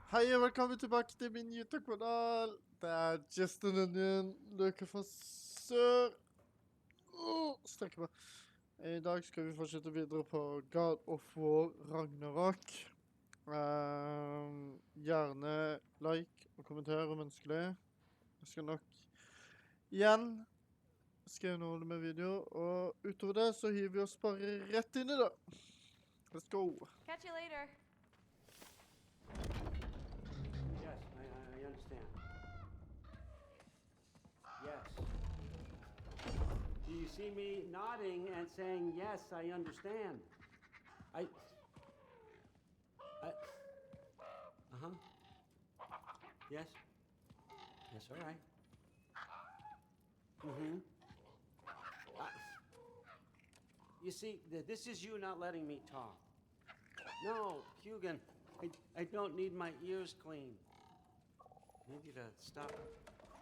Hei og velkommen tilbake til min YouTube-kanal. Det er Justin Onion, Løke fra Sør. Strekker meg. I dag skal vi fortsette videre på God of War Ragnerok. Gjerne like og kommenter om ønskelig. Jeg skal nok igjen skrive noe med video, og utover det så hiver vi oss bare rett inn i det. Let's go. Catch you later. Yes, I understand. Yes. Do you see me nodding and saying, yes, I understand? Uh-huh. Yes. Yes, all right. Mm-hmm. You see, this is you not letting me talk. No, Hugan, I don't need my ears cleaned. I need you to stop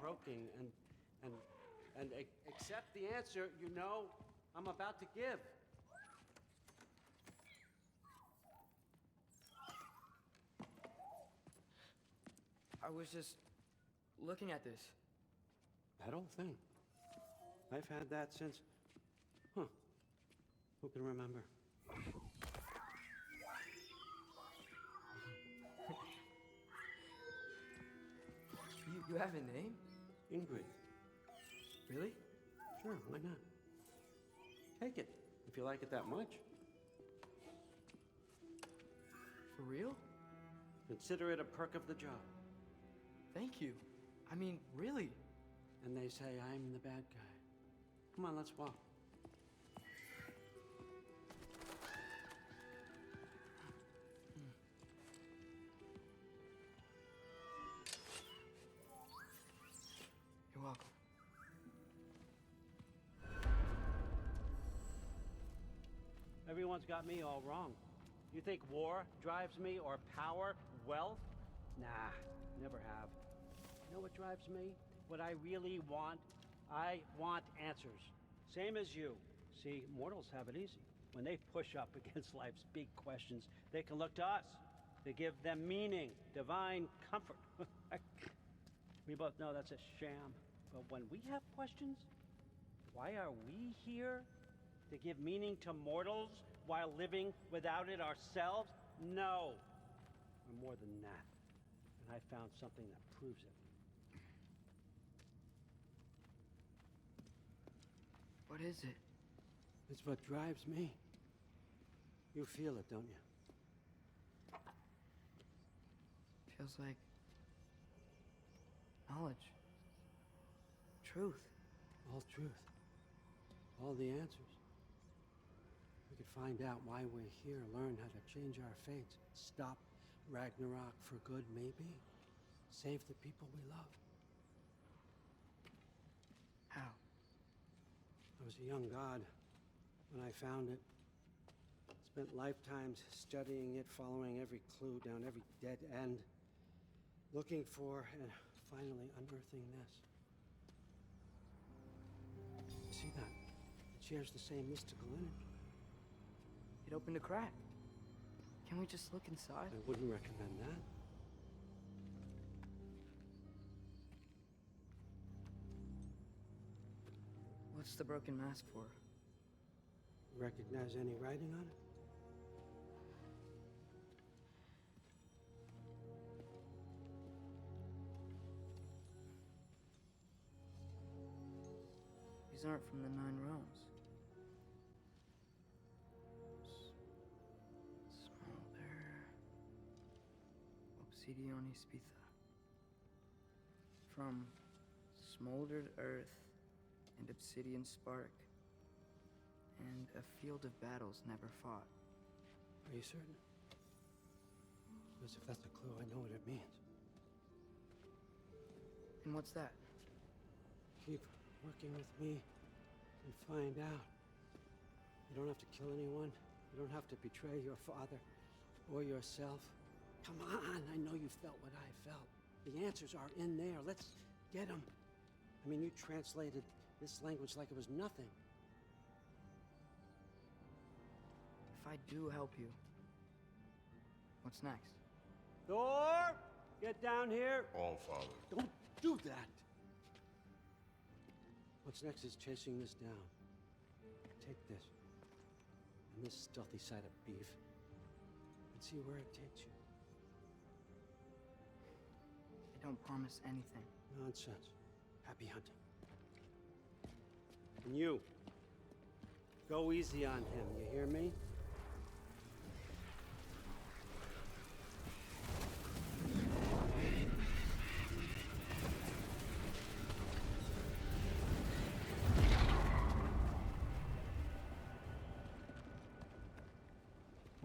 croaking and accept the answer you know I'm about to give. I was just looking at this. That old thing. I've had that since... Who can remember? You have a name? Ingrid. Really? Sure, why not? Take it, if you like it that much. For real? Consider it a perk of the job. Thank you. I mean, really. And they say I'm the bad guy. Come on, let's walk. You're welcome. Everyone's got me all wrong. You think war drives me, or power, wealth? Nah, never have. You know what drives me? What I really want? I want answers. Same as you. See, mortals have it easy. When they push up against life's big questions, they can look to us to give them meaning, divine comfort. We both know that's a sham. But when we have questions, why are we here? To give meaning to mortals while living without it ourselves? No. We're more than that. And I found something that proves it. What is it? It's what drives me. You feel it, don't you? Feels like knowledge. Truth. All truth. All the answers. We could find out why we're here, learn how to change our fates, stop Ragnarok for good, maybe. Save the people we love. How? I was a young god when I found it. Spent lifetimes studying it, following every clue down every dead end, looking for and finally unearthing this. See that? It shares the same mystical energy. It opened a crack. Can we just look inside? I wouldn't recommend that. What's the broken mask for? Recognize any writing on it? These aren't from the 9 realms. Smolder. Obsidione Spitha. From smoldered earth and obsidian spark, and a field of battles never fought. Are you certain? Because if that's a clue, I know what it means. And what's that? Keep working with me and find out. You don't have to kill anyone. You don't have to betray your father or yourself. Come on, I know you felt what I felt. The answers are in there. Let's get them. I mean, you translated this language like it was nothing. If I do help you, what's next? Thor, Get down here. All Father. Don't do that. What's next is chasing this down. Take this and this stealthy side of beef and see where it takes you. I don't promise anything. Nonsense. Happy hunting. And you, go easy on him, you hear me?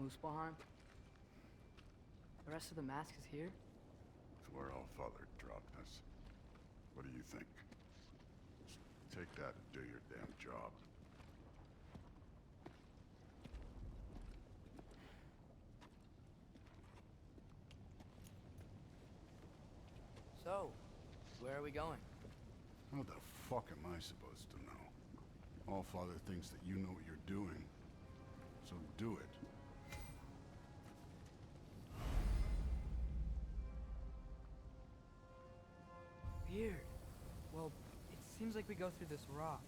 Muspelheim? The rest of the mask is here? It's where All Father dropped us. What do you think? Just take that and do your damn job. So, where are we going? How the fuck am I supposed to know? All Father thinks that you know what you're doing. So do it. Weird. Well, it seems like we go through this rock.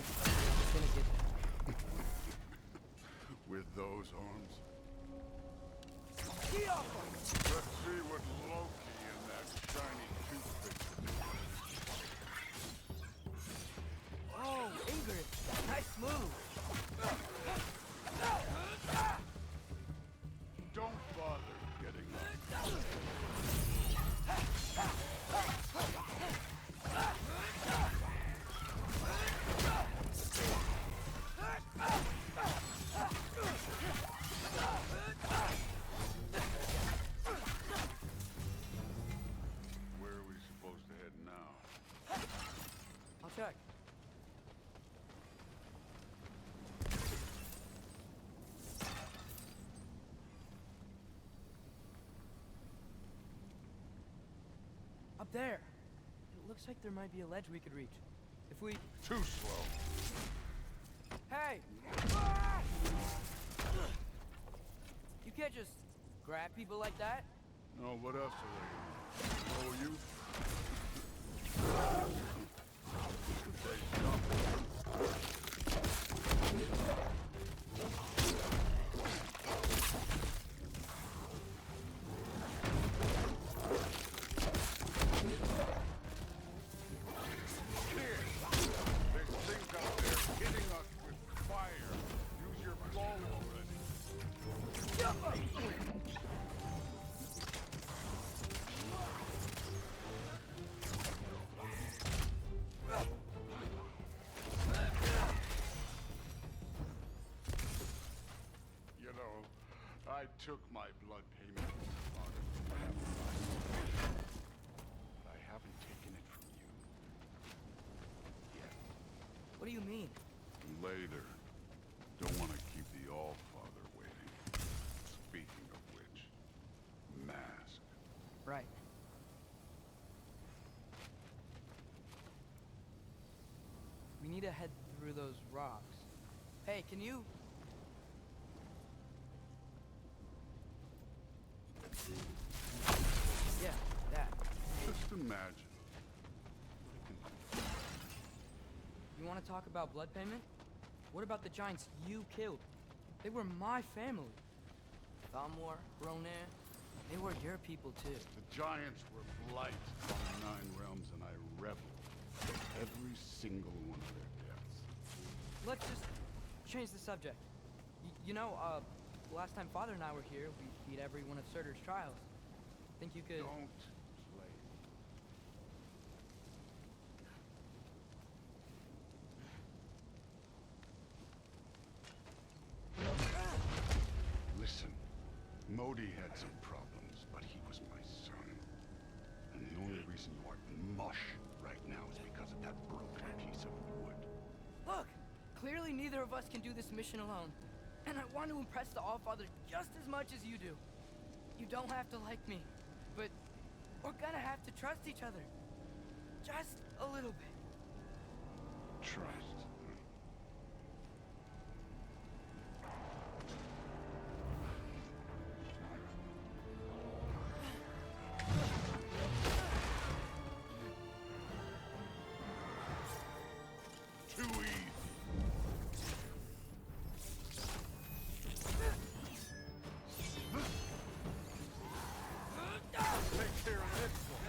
It's gonna get there. With those arms? Get off of me! Let's see what Loki and that shiny toothpick can do. Oh, Ingrid! Nice move! Don't bother getting up. Where are we supposed to head now? I'll check. Up there. It looks like there might be a ledge we could reach. If we... Too slow. Hey! You can't just grab people like that. No, what else are they gonna do? Oh, you? They jump. There's things out there hitting us with fire. Use your bow already. You know, I took my blood payment from my father when I have died. But I haven't taken it from you. Yet. What do you mean? Later. Don't want to keep the All-Father waiting. Speaking of which, mask. Right. We need to head through those rocks. Hey, can you... Yeah, that. Just imagine. You want to talk about blood payment? What about the giants you killed? They were my family. Thamor, Ronan, they were your people too. The giants were blight on the 9 realms, and I reveled in every single one of their deaths. Let's just change the subject. You know, last time Father and I were here, we beat every one of Surtur's trials. Think you could... Don't play. Listen, Modi had some problems, but he was my son. And the only reason you aren't mush right now is because of that broken piece of wood. Look! Clearly neither of us can do this mission alone. And I want to impress the Allfather just as much as you do. You don't have to like me, but we're gonna have to trust each other. Just a little bit. Trust. too easy. Take care of this one.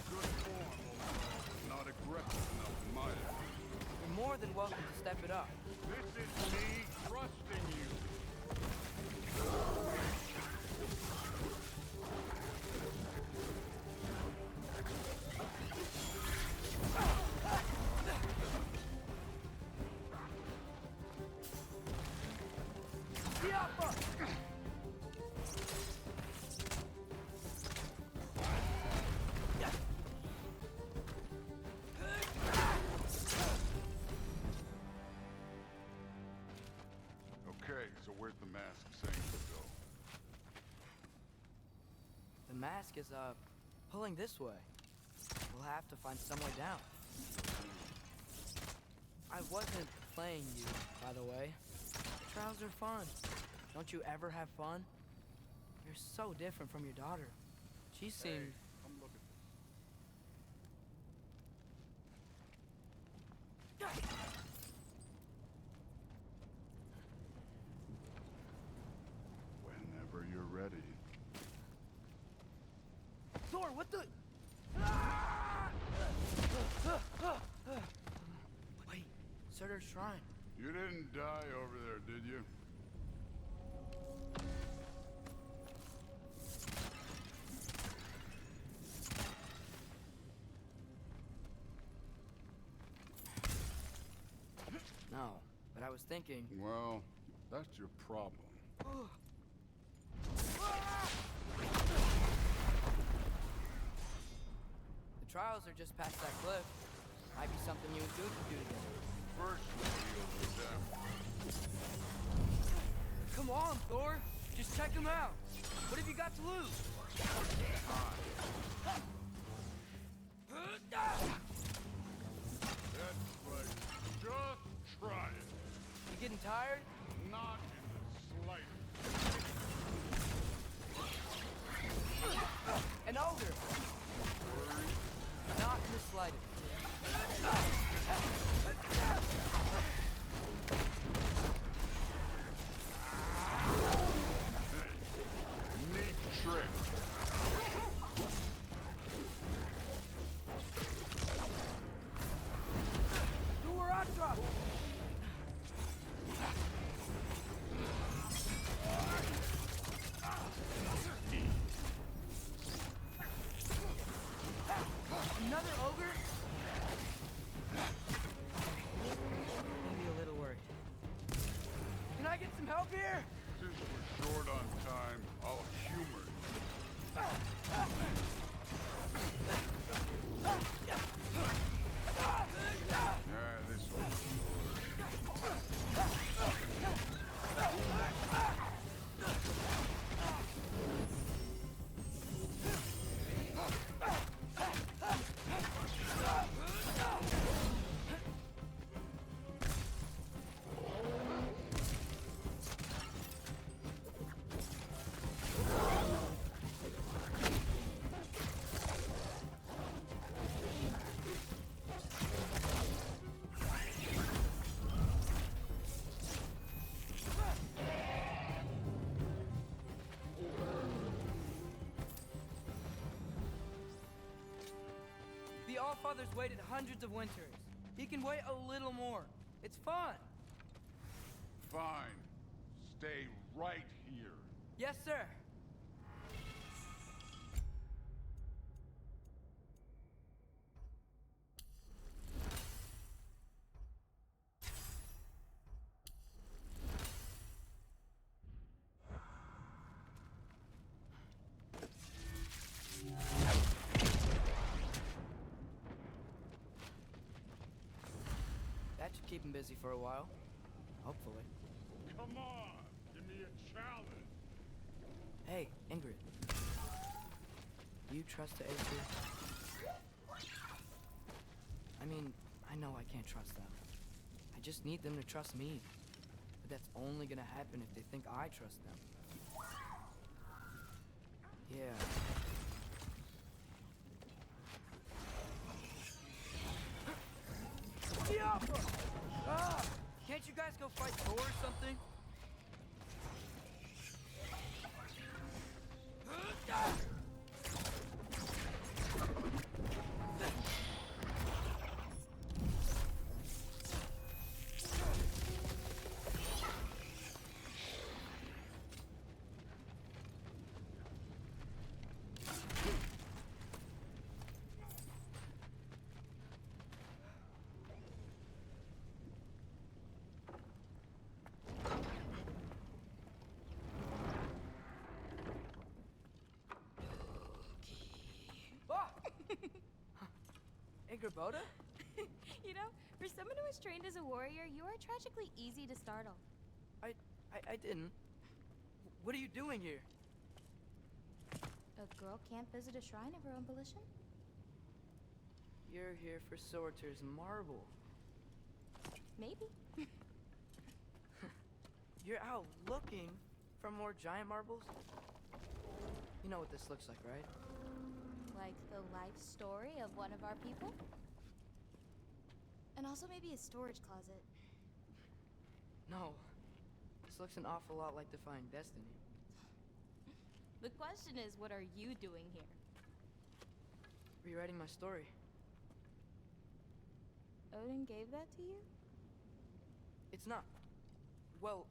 Good form, old man. Not aggressive enough in my opinion. You're more than welcome to step it up. This is me trusting you. Okay, so where's the mask saying to go? The mask is, pulling this way. We'll have to find some way down. I wasn't playing you, by the way. Trials are fun. Don't you ever have fun? You're so different from your daughter. She seemed... Hey, come look at this. Whenever you're ready. Thor, what the... Wait, Surtur's shrine. You didn't die over there, did you? No, but I was thinking... Well, that's your problem. The trials are just past that cliff. Might be something you and Duke could do together. First, we deal with them. Come on, Thor! Just check him out! What have you got to lose? That's right. Just try it. You getting tired? Not in the slightest. And older? Not in the slightest. Neat trick. Do where I drop. Another ogre? Maybe a little worried. Can I get some help here? Since we're short on time, I'll humor you. This one's The Allfather's waited hundreds of winters. He can wait a little more. It's fun. fine. Stay right here. Yes, sir. That should keep him busy for a while. Hopefully. Come on, give me a challenge. Hey, Ingrid. Do you trust the Aesir? I mean, I know I can't trust them. just need them to trust me. But that's only gonna happen if they think I trust them. Yeah. Ah! Can't you guys go fight Thor or something? Hey, Gerboda? You know, for someone who was trained as a warrior, you are tragically easy to startle. I didn't. What are you doing here? A girl can't visit a shrine of her own volition? You're here for Sorter's marble. Maybe. You're out looking for more giant marbles? You know what this looks like, right? Like the life story of one of our people? And also maybe a storage closet. No. This looks an awful lot like Defying Destiny. The question is, what are you doing here? Rewriting my story. Odin gave that to you? It's not. Well,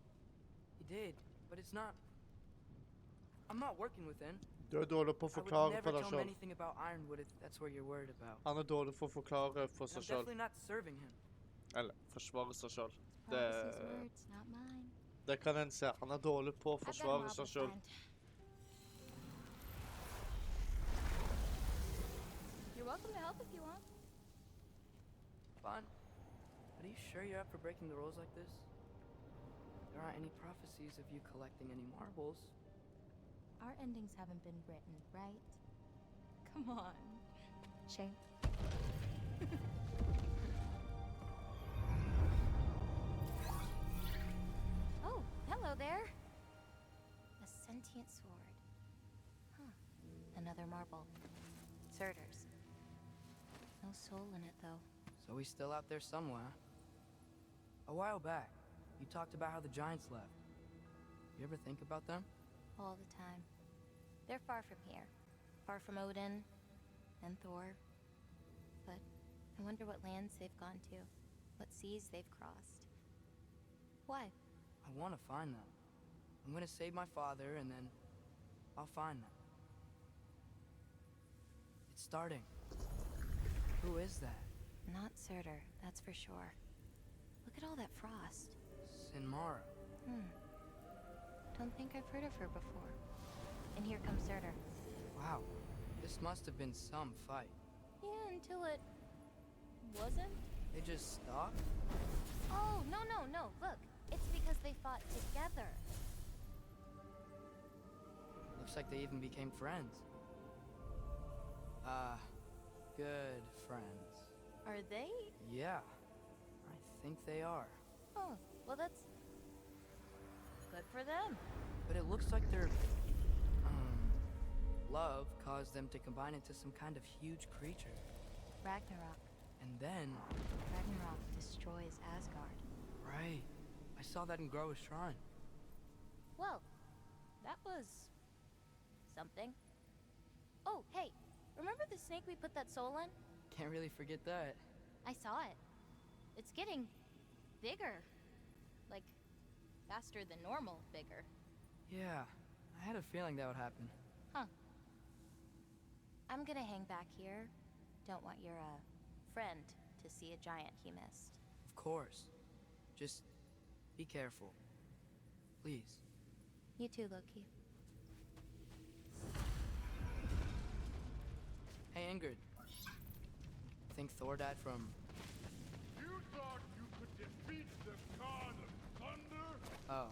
he did, but it's not. I'm not working with him. Du är dålig på att I would förklara never för dig tell him själv. anything about Ironwood if that's what you're worried about. Han är dålig på att förklara för And sig I'm själv. definitely not serving him. Eller försvara sig själv. Prophecy's words, not mine. Det kan jag inte säga. Han är dålig på att I've got a försvara marble sig själv. friend. You're welcome to help if you want. Fine. But are you sure you're up for breaking the rules like this? There aren't any prophecies of you collecting any marbles. Our endings haven't been written, right? Come on. Shane. Oh, hello there. A sentient sword. Huh. Another marble. Surtur's. No soul in it, though. So he's still out there somewhere. A while back, you talked about how the giants left. You ever think about them? All the time. They're far from here. Far from Odin and Thor. But I wonder what lands they've gone to. What seas they've crossed. Why? I want to find them. I'm gonna save my father, and then I'll find them. It's starting. Who is that? Not Surtur, that's for sure. Look at all that frost. Sinmara. Don't think I've heard of her before. And here comes Surtur. Wow. This must have been some fight. Yeah, until it wasn't. They just stopped? Oh, no. Look, it's because they fought together. Looks like they even became friends. Good friends. Are they? Yeah, I think they are. Oh, well, that's good for them. But it looks like their, love caused them to combine into some kind of huge creature. Ragnarok. And then, Ragnarok destroys Asgard. right, I saw that in Groa's shrine. Well, that was something. Oh, hey, remember the snake we put that soul in? Can't really forget that. I saw it. It's getting bigger. Like, faster than normal bigger. Yeah, I had a feeling that would happen. Huh. I'm gonna hang back here. Don't want your, friend to see a giant he missed. Of course. Just be careful. Please. You too, Loki. Hey, Ingrid. Think Thor died from... You thought you could defeat the god of thunder? Oh.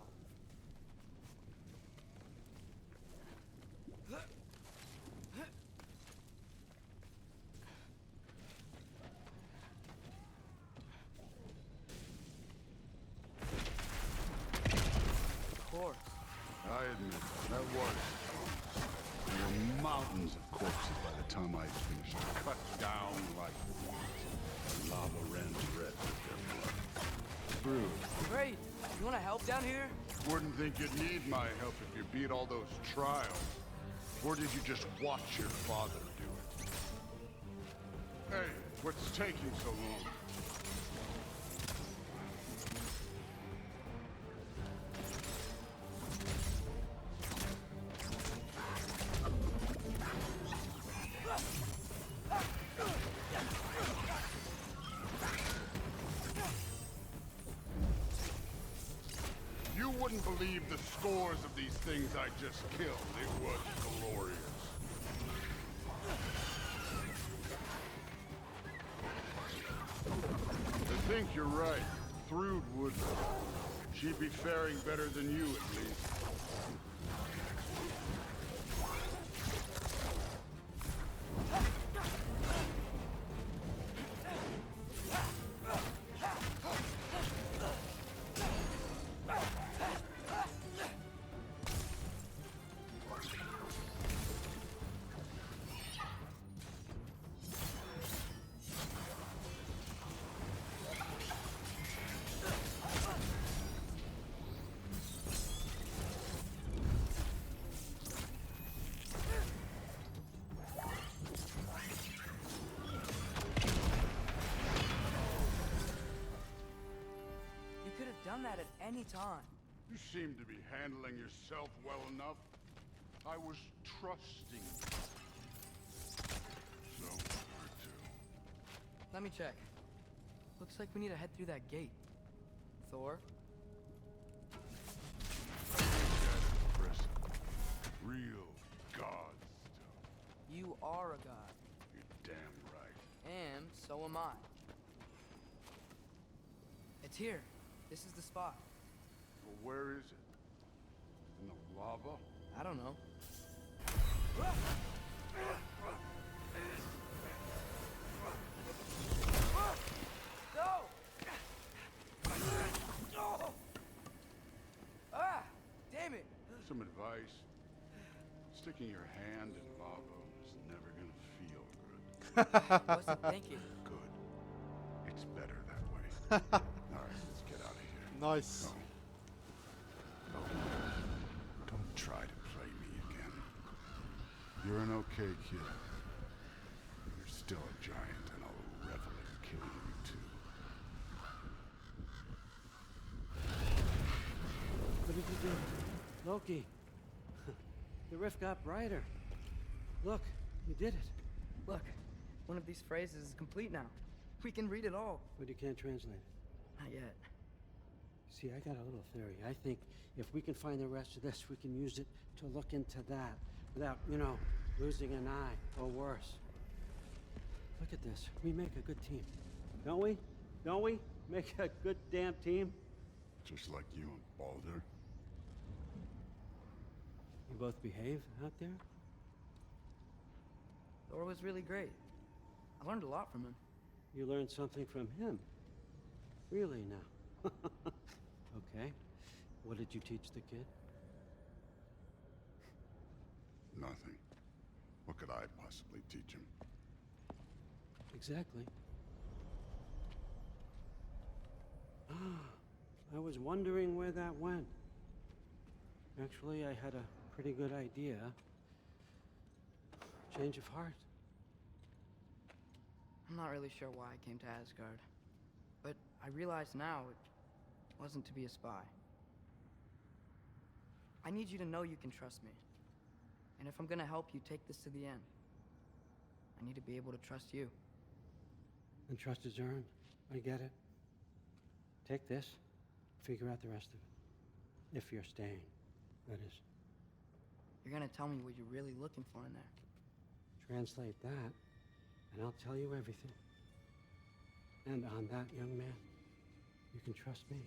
admit, that was close. There were mountains of corpses by the time I finished, cut down like weeds. Lava ran red with their blood. True. Great. You want to help down here? Wouldn't think you'd need my help if you beat all those trials. Or did you just watch your father do it? Hey, what's taking so long? You wouldn't believe the scores of these things I just killed. It was glorious. I think you're right. Thrud would. She'd be faring better than you, at least. You could have done that at any time. You seem to be handling yourself well enough. I was trusting you. So hard to. Let me check. Looks like we need to head through that gate. Thor? Impressive. Real god stuff. You are a god. You're damn right. And so am I. It's here. This is the spot. Well, where is it? In the lava? I don't know. Go! Ah! Damn it! Some advice. Sticking your hand in lava is never gonna feel good. Wasn't thinking. Good. It's better that way. Alright, let's get out of here. Nice. No. Don't try to play me again. You're an okay kid. You're still a giant, and I'll revel in killing you too. What did you do? Loki. The rift got brighter. Look, you did it. Look, one of these phrases is complete now. We can read it all. But you can't translate it. Not yet. See, I got a little theory. I think if we can find the rest of this, we can use it to look into that without, losing an eye or worse. Look at this. We make a good team. Don't we? Don't we? Make a good damn team? Just like you and Baldur. You both behave out there? Thor was really great. I learned a lot from him. You learned something from him. Really now? Okay. What did you teach the kid? Nothing. What could I possibly teach him? Exactly. I was wondering where that went. Actually, I had a pretty good idea. Change of heart. I'm not really sure why I came to Asgard. But I realize now it wasn't to be a spy. I need you to know you can trust me. And if I'm gonna help you take this to the end, I need to be able to trust you. And trust is earned. I get it. Take this, figure out the rest of it. If you're staying, that is. You're gonna tell me what you're really looking for in there. Translate that, and I'll tell you everything. And on that, young man, you can trust me.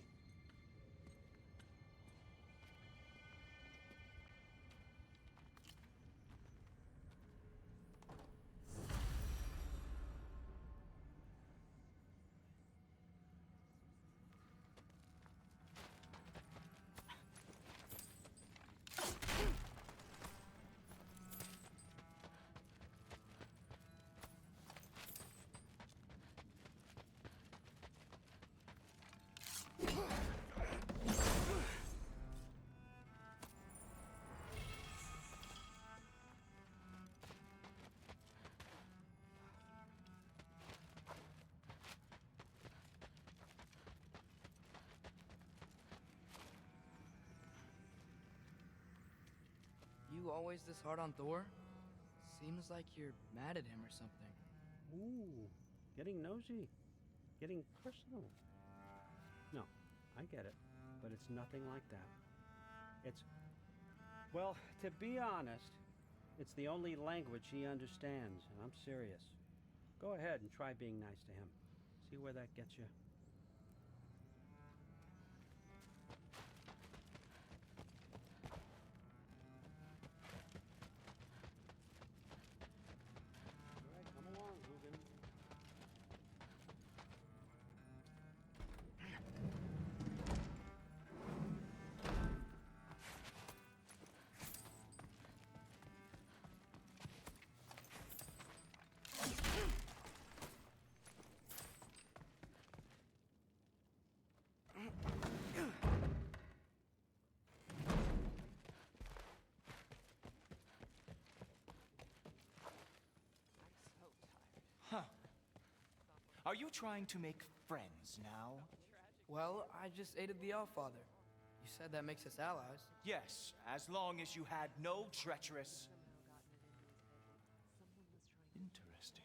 you always this hard on Thor? Seems like you're mad at him or something. Ooh, getting nosy, getting personal. No, I get it, but it's nothing like that. It's, well, to be honest, it's the only language he understands, and I'm serious. Go ahead and try being nice to him. See where that gets you. All right, come along, Hugin. Huh. Are you trying to make friends now? Well, I just aided the Allfather. You said that makes us allies. Yes, as long as you had no treacherous... Interesting.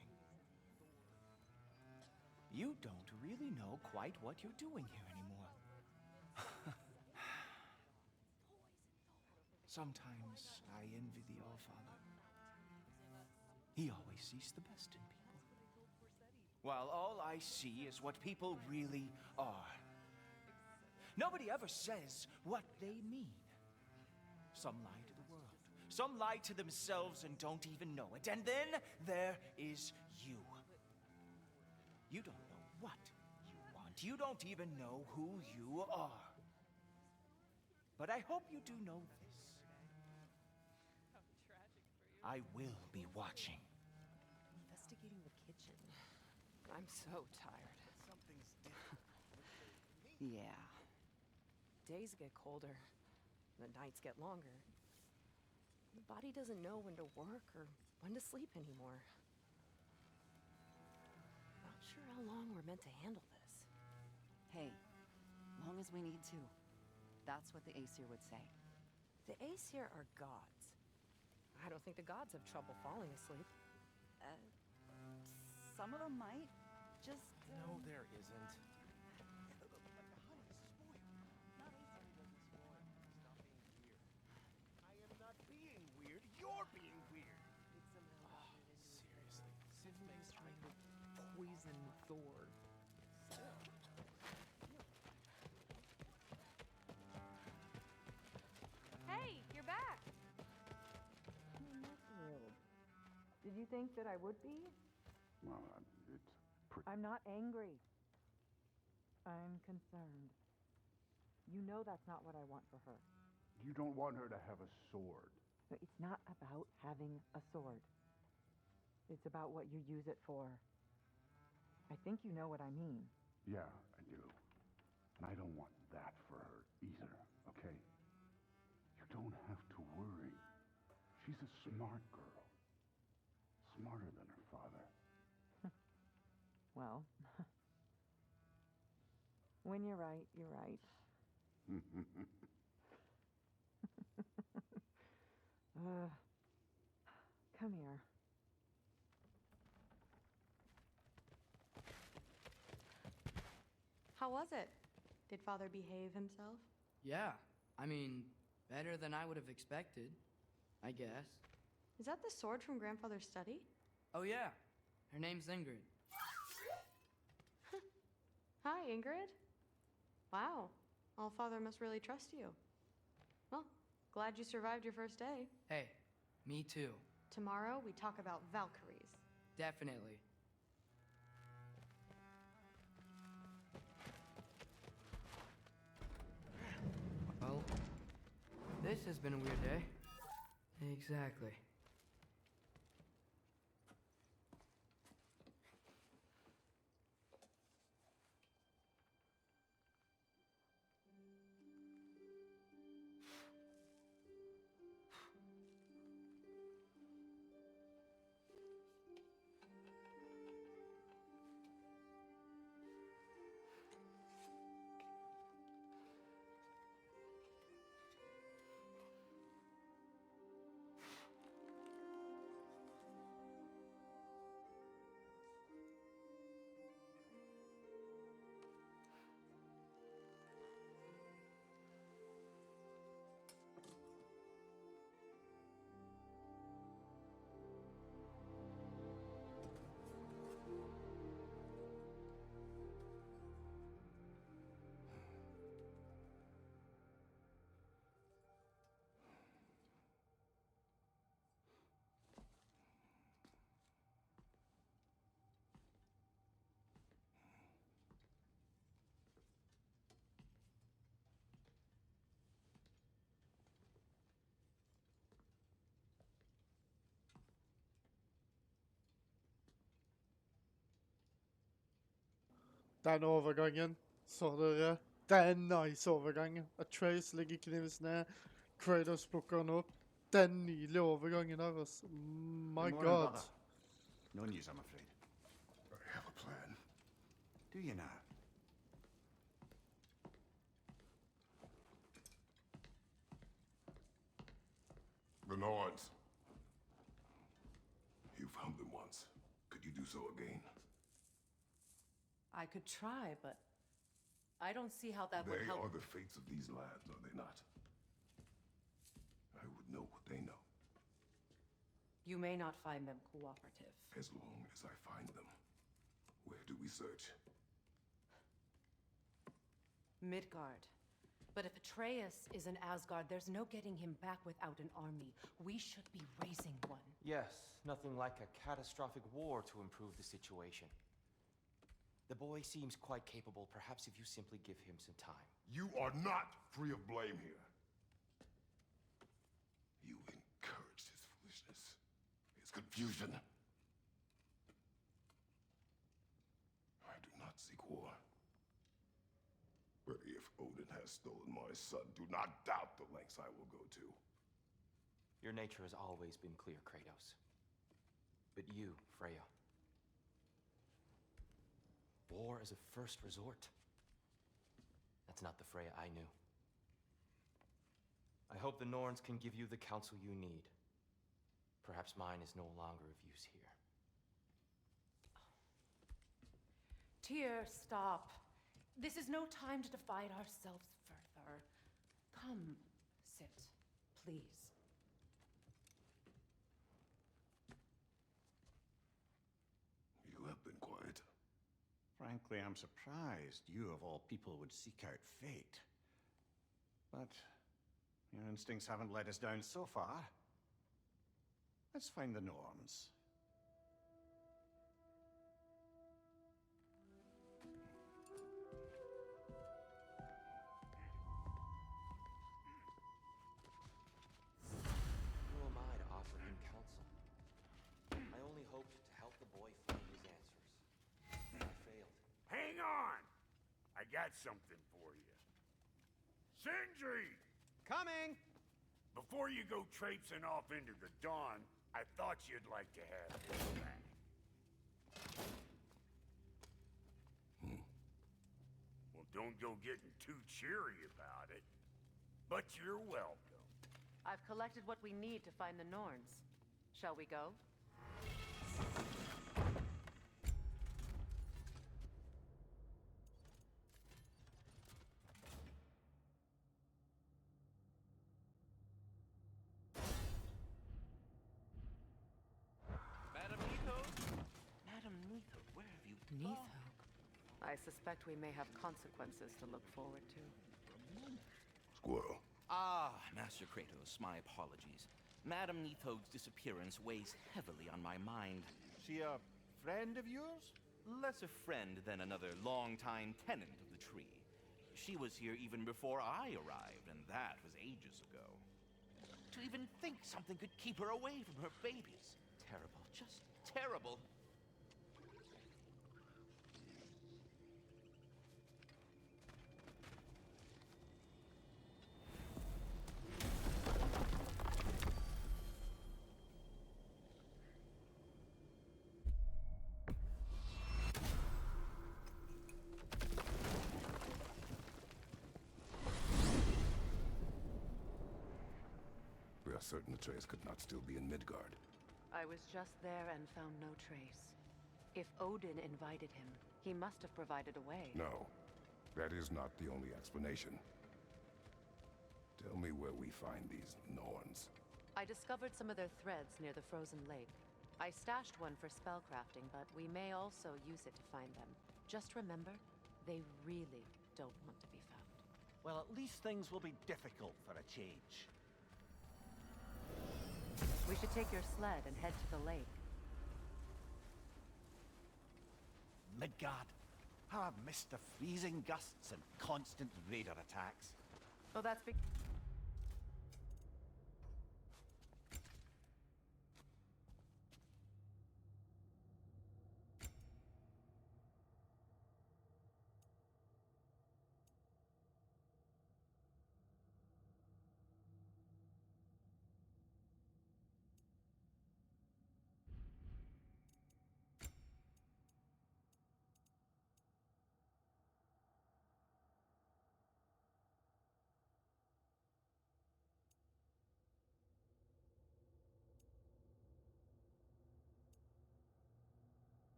You don't really know quite what you're doing here anymore. Sometimes I envy the Allfather. He always sees the best in people, while all I see is what people really are. Nobody ever says what they mean. Some lie to the world. Some lie to themselves and don't even know it. And then there is you. You don't know what you want. You don't even know who you are. But I hope you do know this. I will be watching. Investigating the kitchen. I'm so tired. Something's different. Yeah. Days get colder. The nights get longer. The body doesn't know when to work or when to sleep anymore. Not sure how long we're meant to handle this. Hey, long as we need to. That's what the Aesir would say. The Aesir are gods. I don't think the gods have trouble falling asleep. Some of them might. Just. No, there isn't. I am not being weird. You're being weird. Seriously. Someone's trying to poison Thor. Hey, you're back! Did you think that I would be? Well, it's pretty... I'm not angry. I'm concerned. You know that's not what I want for her. You don't want her to have a sword. No, it's not about having a sword. It's about what you use it for. I think you know what I mean. Yeah, I do. And I don't want that for her either, okay? You don't have to worry. She's a smart girl. Smarter than her father. Well, when you're right, you're right. Come here. How was it? Did Father behave himself? Yeah, I mean, better than I would have expected, I guess. Is that the sword from Grandfather's study? Oh yeah, her name's Ingrid. Hi, Ingrid. Wow, Allfather must really trust you. Well, glad you survived your first day. Hey, me too. Tomorrow we talk about Valkyries. Definitely. Well, this has been a weird day. Exactly. Den overgangen, så dere. Det er en nice overgang. Atreus ligger knivs ned, Kratos plukker han opp. Den nydelige overgangen der, altså. My Good morning, god. brother. No news, I'm afraid. I have a plan. Do you now? The Nords. You found them once. Could you do so again? I could try, but I don't see how that would They help. are the fates of these lands, are they not? I would know what they know, You may not find them cooperative. as long as I find them. Where do we search? Midgard. But if Atreus is in Asgard, there's no getting him back without an army. We should be raising one. Yes, nothing like a catastrophic war to improve the situation. The boy seems quite capable, perhaps if you simply give him some time. You are not free of blame here. You encouraged his foolishness, his confusion. I do not seek war. But if Odin has stolen my son, do not doubt the lengths I will go to. Your nature has always been clear, Kratos. But you, Freya. War as a first resort. That's not the Freya I knew. I hope the Norns can give you the counsel you need. Perhaps mine is no longer of use here. Tyr, stop. This is no time to divide ourselves further. Come, sit, please. You have been quiet. Frankly, I'm surprised you, of all people, would seek out fate. But your instincts haven't let us down so far. Let's find the Norns. Who am I to offer him counsel? I only hoped to help the boy find his answers. I failed. Hang on! I got something for you. Sindri! Coming! Before you go traipsing off into the dawn, I thought you'd like to have this back. Well, don't go getting too cheery about it. But you're welcome. I've collected what we need to find the Norns. Shall we go? Madam Neato? Madam Neato, where have you Neitho. I suspect we may have consequences to look forward to. Squirrel. Ah, Master Kratos, my apologies. Madam Neathog's disappearance weighs heavily on my mind. She a friend of yours? Less a friend than another longtime tenant of the tree. She was here even before I arrived, and that was ages ago. To even think something could keep her away from her babies. Terrible, just terrible. We are certain Atreus could not still be in Midgard. I was just there and found no trace. If Odin invited him, he must have provided a way. No, that is not the only explanation. Tell me where we find these Norns. I discovered some of their threads near the frozen lake. I stashed one for spellcrafting, but we may also use it to find them. Just remember, they really don't want to be found. Well, at least things will be difficult for a change. We should take your sled and head to the lake. Midgard. How I've missed the freezing gusts and constant raider attacks. Well, that's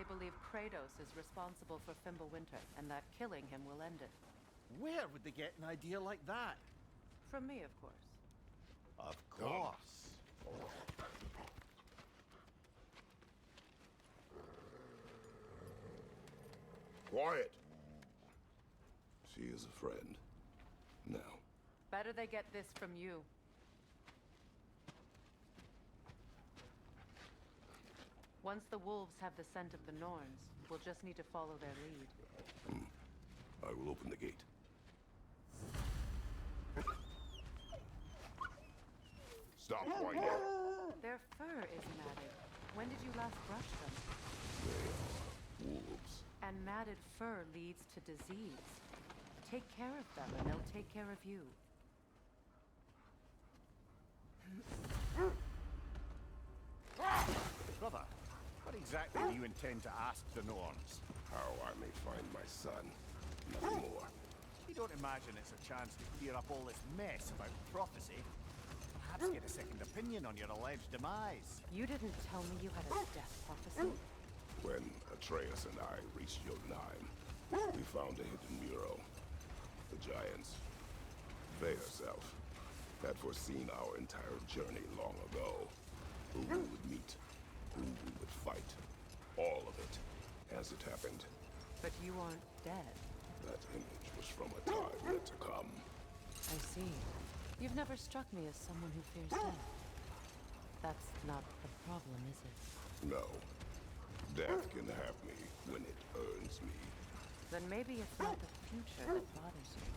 believe Kratos is responsible for Fimbulwinter, and that killing him will end it. Where would they get an idea like that? From me, of course. Of course. Quiet. She is a friend. Now. Better they get this from you. Once the wolves have the scent of the Norns, we'll just need to follow their lead. I will open the gate. Stop whining. Their fur is matted. When did you last brush them? They are wolves. And matted fur leads to disease. Take care of them, and they'll take care of you. Brother, what exactly do you intend to ask the Norns? How I may find my son. Nothing more. You don't imagine it's a chance to clear up all this mess about prophecy? Perhaps get a second opinion on your alleged demise. You didn't tell me you had a death prophecy. When Atreus and I reached Jotunheim, we found a hidden mural. The giants, they herself, had foreseen our entire journey long ago. Who we would meet, who we would fight. All of it, as it happened. But you aren't dead. That image was from a time yet to come. I see. You've never struck me as someone who fears death. That's not the problem, is it? No. Death can have me when it earns me. Then maybe it's not the future that bothers you.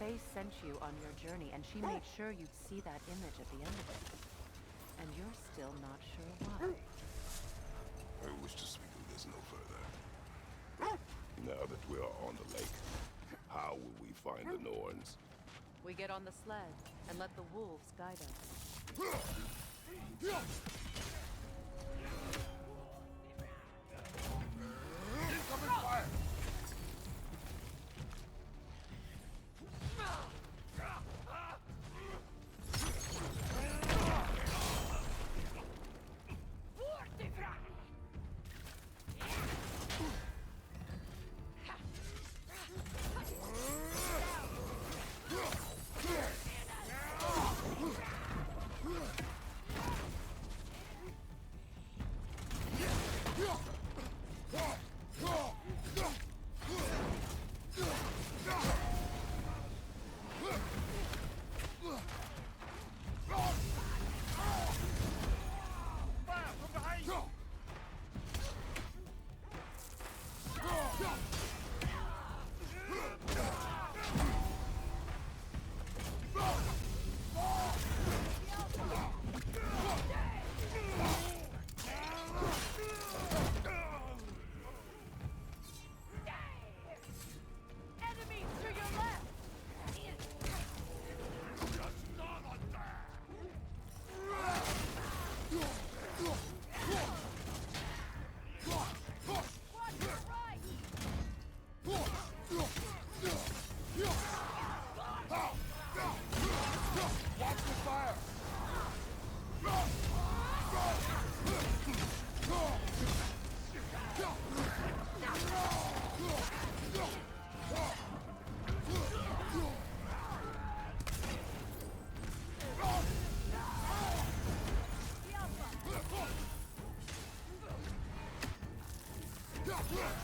Faye sent you on your journey, and she made sure you'd see that image at the end of it. And you're still not sure why. I wish to speak of this no further. Now that we are on the lake, how will we find the Norns? We get on the sled and let the wolves guide us. Incoming fire!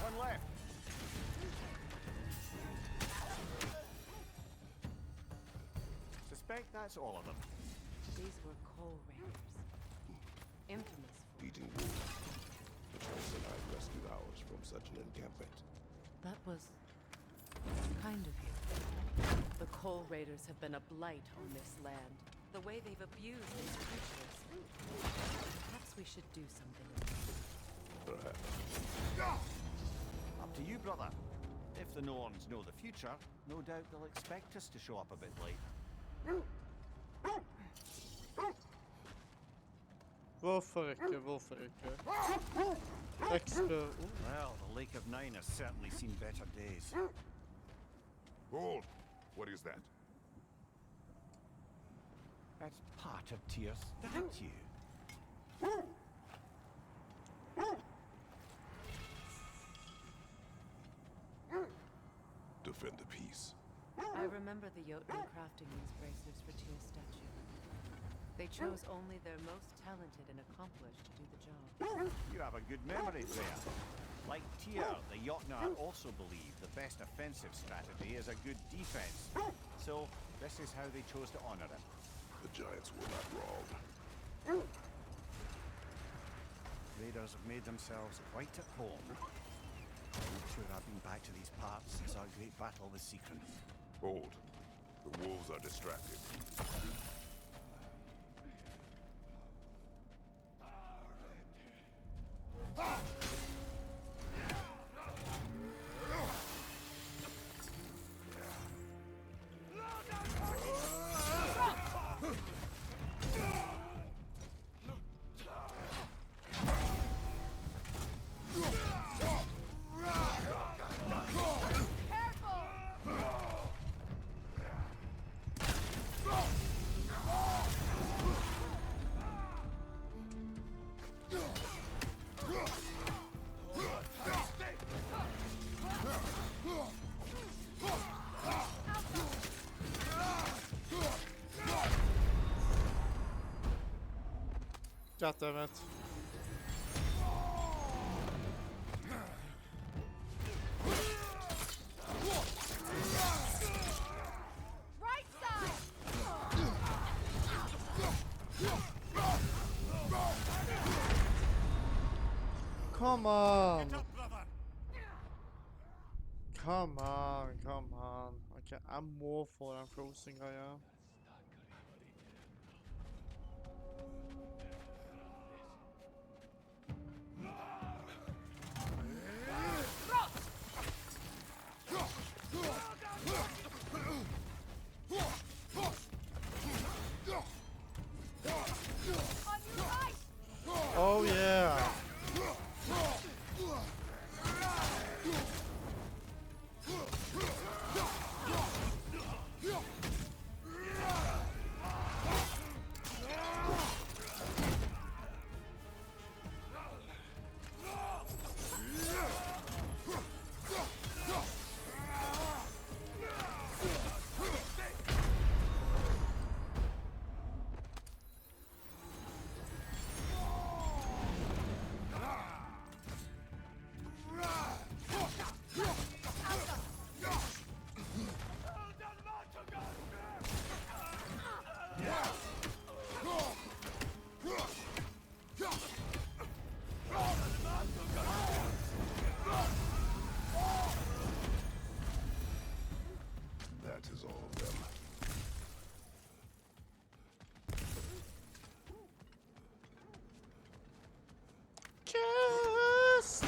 One left. Suspect that's all of them. These were coal raiders. Infamous for... Eating wolves. Atreus and I rescued ours from such an encampment. That was kind of you. The coal raiders have been a blight on this land. The way they've abused these creatures. Perhaps we should do something about it. Perhaps. Up to you, brother. If the Norns know the future, no doubt they'll expect us to show up a bit late. Varför räcker? Extra... Well, the Lake of Nine has certainly seen better days. Hold! What is that? That's part of Tyr's statue. peace. I remember the Jotun crafting these bracers for Tyr's statue. They chose only their most talented and accomplished to do the job. You have a good memory, Freya. Like Tyr, the Jotnar also believe the best offensive strategy is a good defense. So, this is how they chose to honor him. The Giants were not wrong. Raiders have made themselves quite at home. I'm sure I've been back to these parts since our great battle with Seacron. Hold. The wolves are distracted. Goddammit. Right side! Come on! Come on, come on. Okay, I'm more for den frozen-greia. Oh yeah! That is all of them. Just...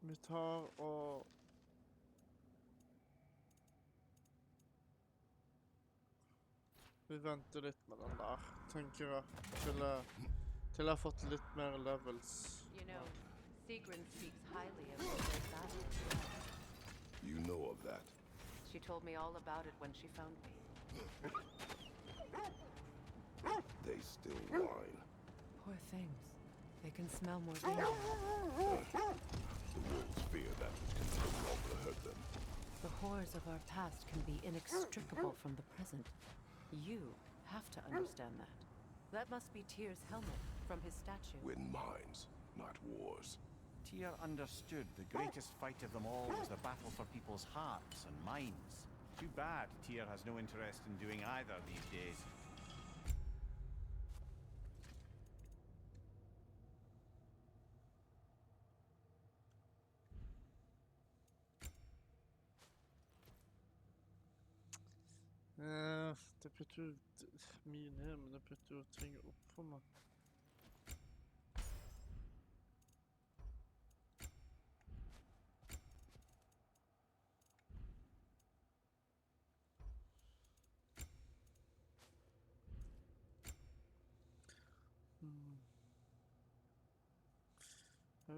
Vi tar og... Vi venter litt med den der, tenker jeg. Til jeg har fått litt mer levels. You know, Seacron speaks highly of the great battle. You know of that. She told me all about it when she found me. They still whine. Poor things. They can smell more danger. The wolves fear that which can no longer hurt them. The horrors of our past can be inextricable from the present. You have to understand that. That must be Tyr's helmet from his statue. Win minds, not wars. Tyr understood the greatest fight of them all was the battle for people's hearts and minds. Too bad Tyr has no interest in doing either these days. Det putter ut mine her, men det putter ut ting opp for meg.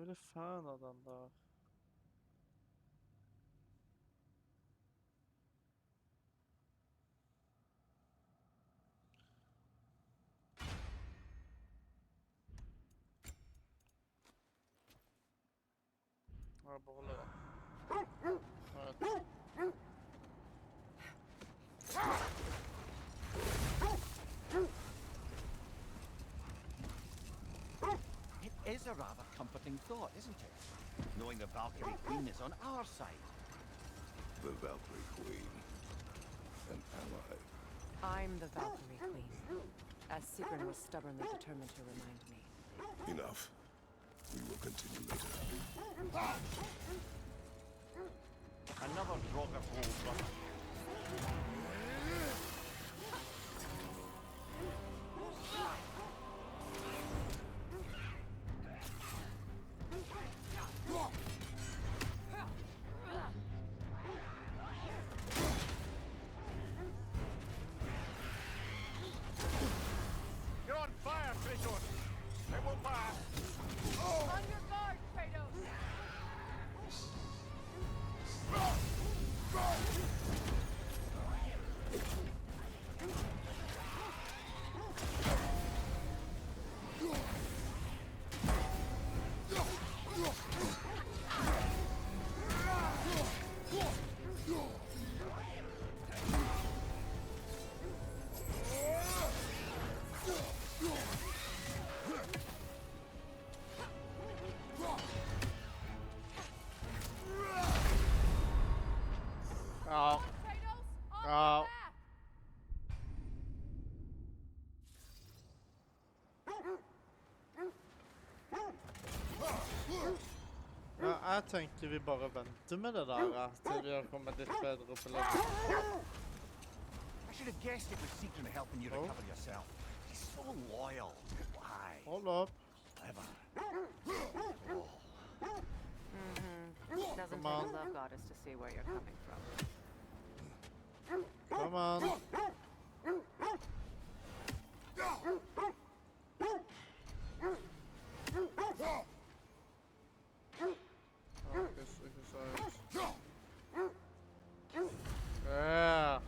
veldig fan av den der. Jeg beholder den. It is a rather comforting thought, isn't it? Knowing the Valkyrie Queen is on our side. The Valkyrie Queen. An ally. I'm the Valkyrie Queen, as Sigrun was stubbornly determined to remind me. Enough. We will continue later. Another drop of gold, brother. You're on fire, Kratos! They won't pass! On your guard, Kratos! Ja. Ja. Ja, jeg tenker vi bare venter med det der til vi har kommet litt bedre opp i løpet. I should have guessed it was Sigrun helping you recover yourself. She's so loyal. Why? Hold up. Clever. Doesn't Come take on. a love goddess to see where you're coming from. Come on. Yeah.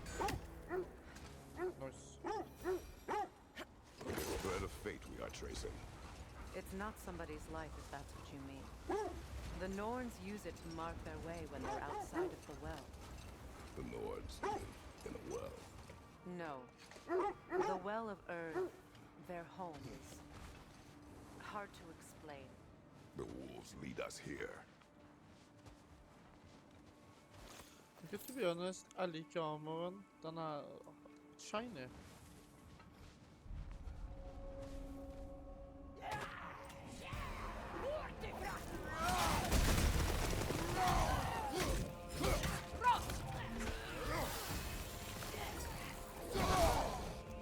Nice. Thread of fate we are tracing. It's not somebody's life, if that's what you mean. The Norns use it to mark their way when they're outside of the well. The Nords in a well. No. The Well of Earth, their home, is hard to explain. The wolves lead us here. Okay, to be honest, jeg liker armoren. Den er shiny.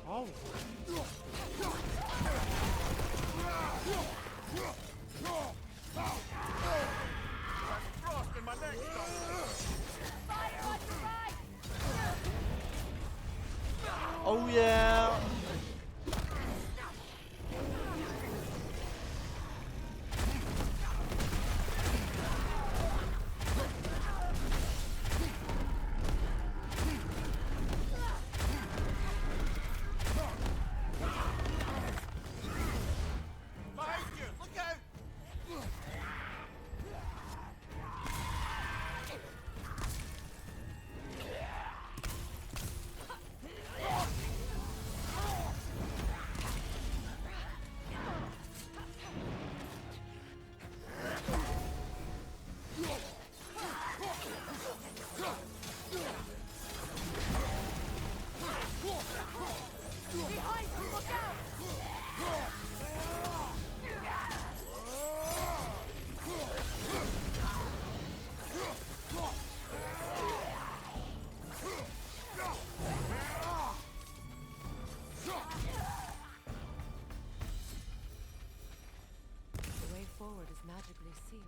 Oh. Frost in my neck, Oh yeah. Behind you! Look out! Behind you, look out! The way forward is magically sealed.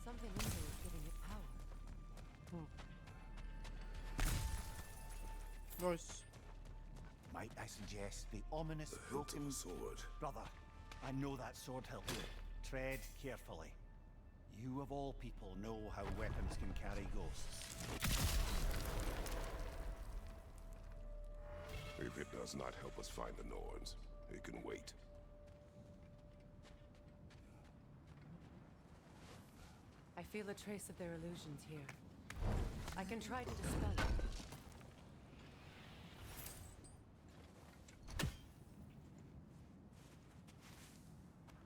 Something in there is giving it power. Nice. Might I suggest the ominous The hilt of broken a sword. Brother, I know that sword hilt. Tread carefully. You of all people know how weapons can carry ghosts. If it does not help us find the Norns, it can wait. I feel a trace of their illusions here. I can try to dispel it.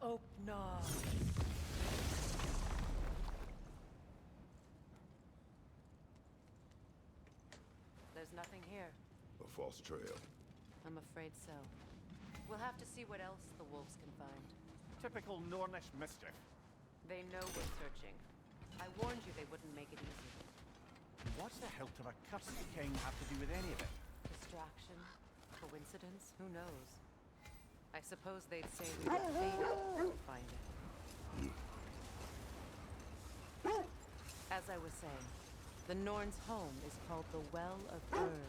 Oh, no. There's nothing here. A false trail. I'm afraid so. We'll have to see what else the wolves can find. Typical Nornish mischief. They know we're searching. I warned you they wouldn't make it easy. What's the hilt of a cursed king have to do with any of it? Distraction? Coincidence? Who knows? I suppose they'd say we were fated to find it. As I was saying, the Norn's home is called the Well of Urn.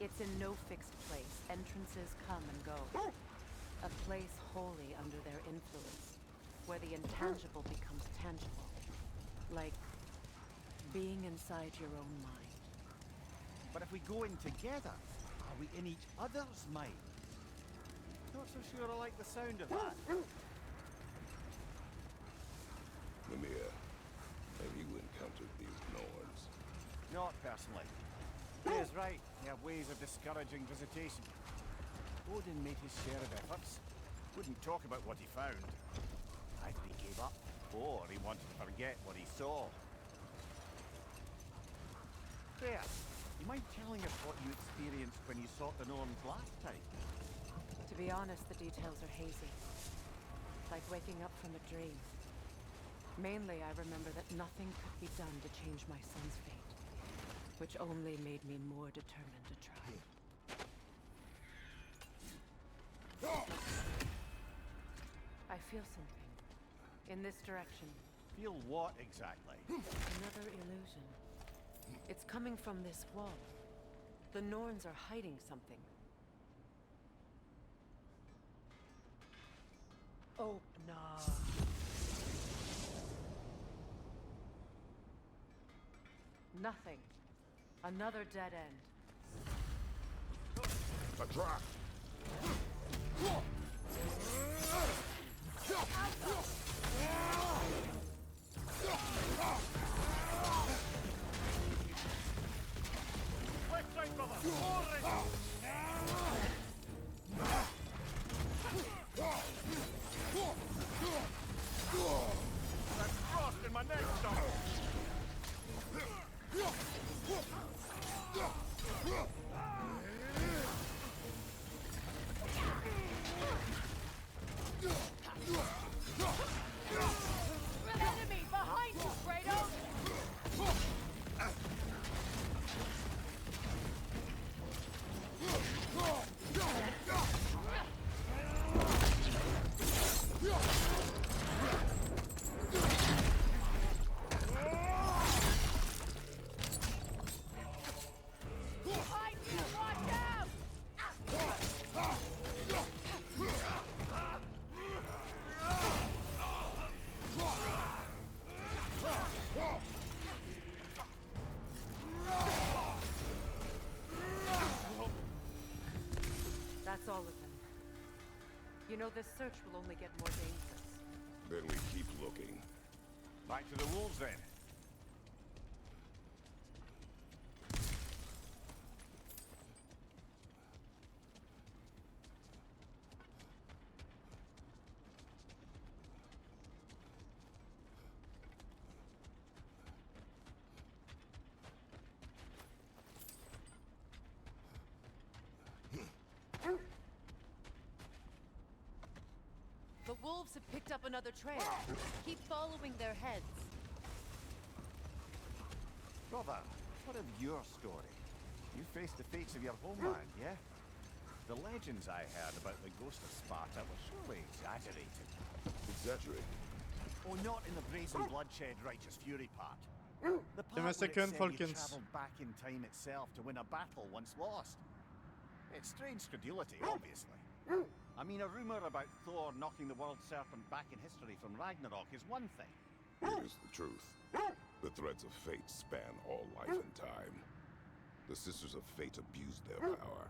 It's in no fixed place. Entrances come and go. A place wholly under their influence, where the intangible becomes tangible. Like being inside your own mind. But if we go in together, are we in each other's mind? Not so sure I like the sound of that. Mimir, have you encountered these Norns? Not personally. He is right. They have ways of discouraging visitation. Odin made his share of efforts. Wouldn't talk about what he found. Either he gave up, or he wanted to forget what he saw. There. You mind telling us what you experienced when you sought the Norns last time? To be honest, the details are hazy. Like waking up from a dream. Mainly, I remember that nothing could be done to change my son's fate, which only made me more determined to try. I feel something. In this direction. Feel what exactly? Another illusion. It's coming from this wall. The Norns are hiding something. Oh, no. Nothing. Another dead end. A trap! Left side, brother! Forward! That's frost in my neck, son! An enemy behind you, Kratos! Behind you, watch out! That's all of them. You know, this search will only get more dangerous. Then we keep looking. Back to the wolves, then. The wolves have picked up another trail. Keep following their heads. Brother, what of your story? You faced the fates of your homeland, yeah? The legends I heard about the ghost of Sparta were surely exaggerated. Exaggerated? Oh, not in the brazen bloodshed righteous fury part. The part Give me a where it second, said you folkens. travelled back in time itself to win a battle once lost. It's strange credulity, obviously. I mean, a rumor about Thor knocking the world serpent back in history from Ragnarok is one thing. It is the truth. The threads of fate span all life and time. The Sisters of Fate abused their power.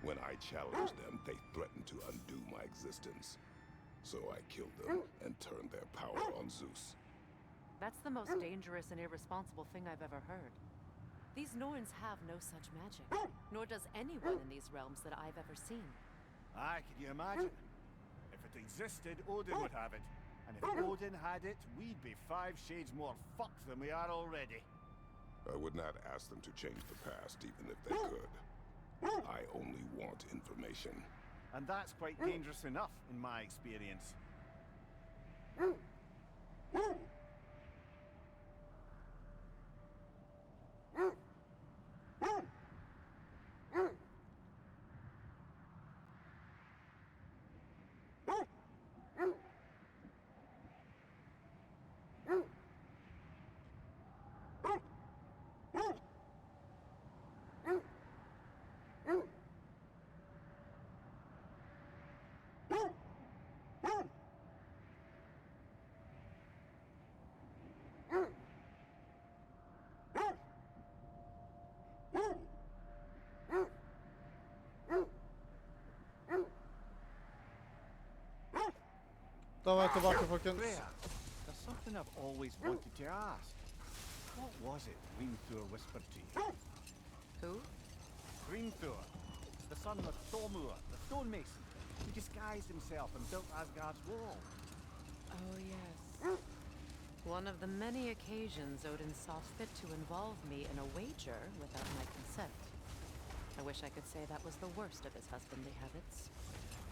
When I challenged them, they threatened to undo my existence. So I killed them and turned their power on Zeus. That's the most dangerous and irresponsible thing I've ever heard. These Norns have no such magic, nor does anyone in these realms that I've ever seen. Aye, can you imagine? If it existed, Odin would have it. And if Odin had it, we'd be 5 shades more fucked than we are already. I would not ask them to change the past, even if they could. I only want information. And that's quite dangerous enough, in my experience. Da var jag tillbaka, folkens. Freya, there's something I've always wanted to ask. What was it Hrimthur whispered to you? Who? Hrimthur, the son of Thormur, the stonemason, who disguised himself and built Asgard's wall. Oh, yes. One of the many occasions Odin saw fit to involve me in a wager without my consent. I wish I could say that was the worst of his husbandly habits.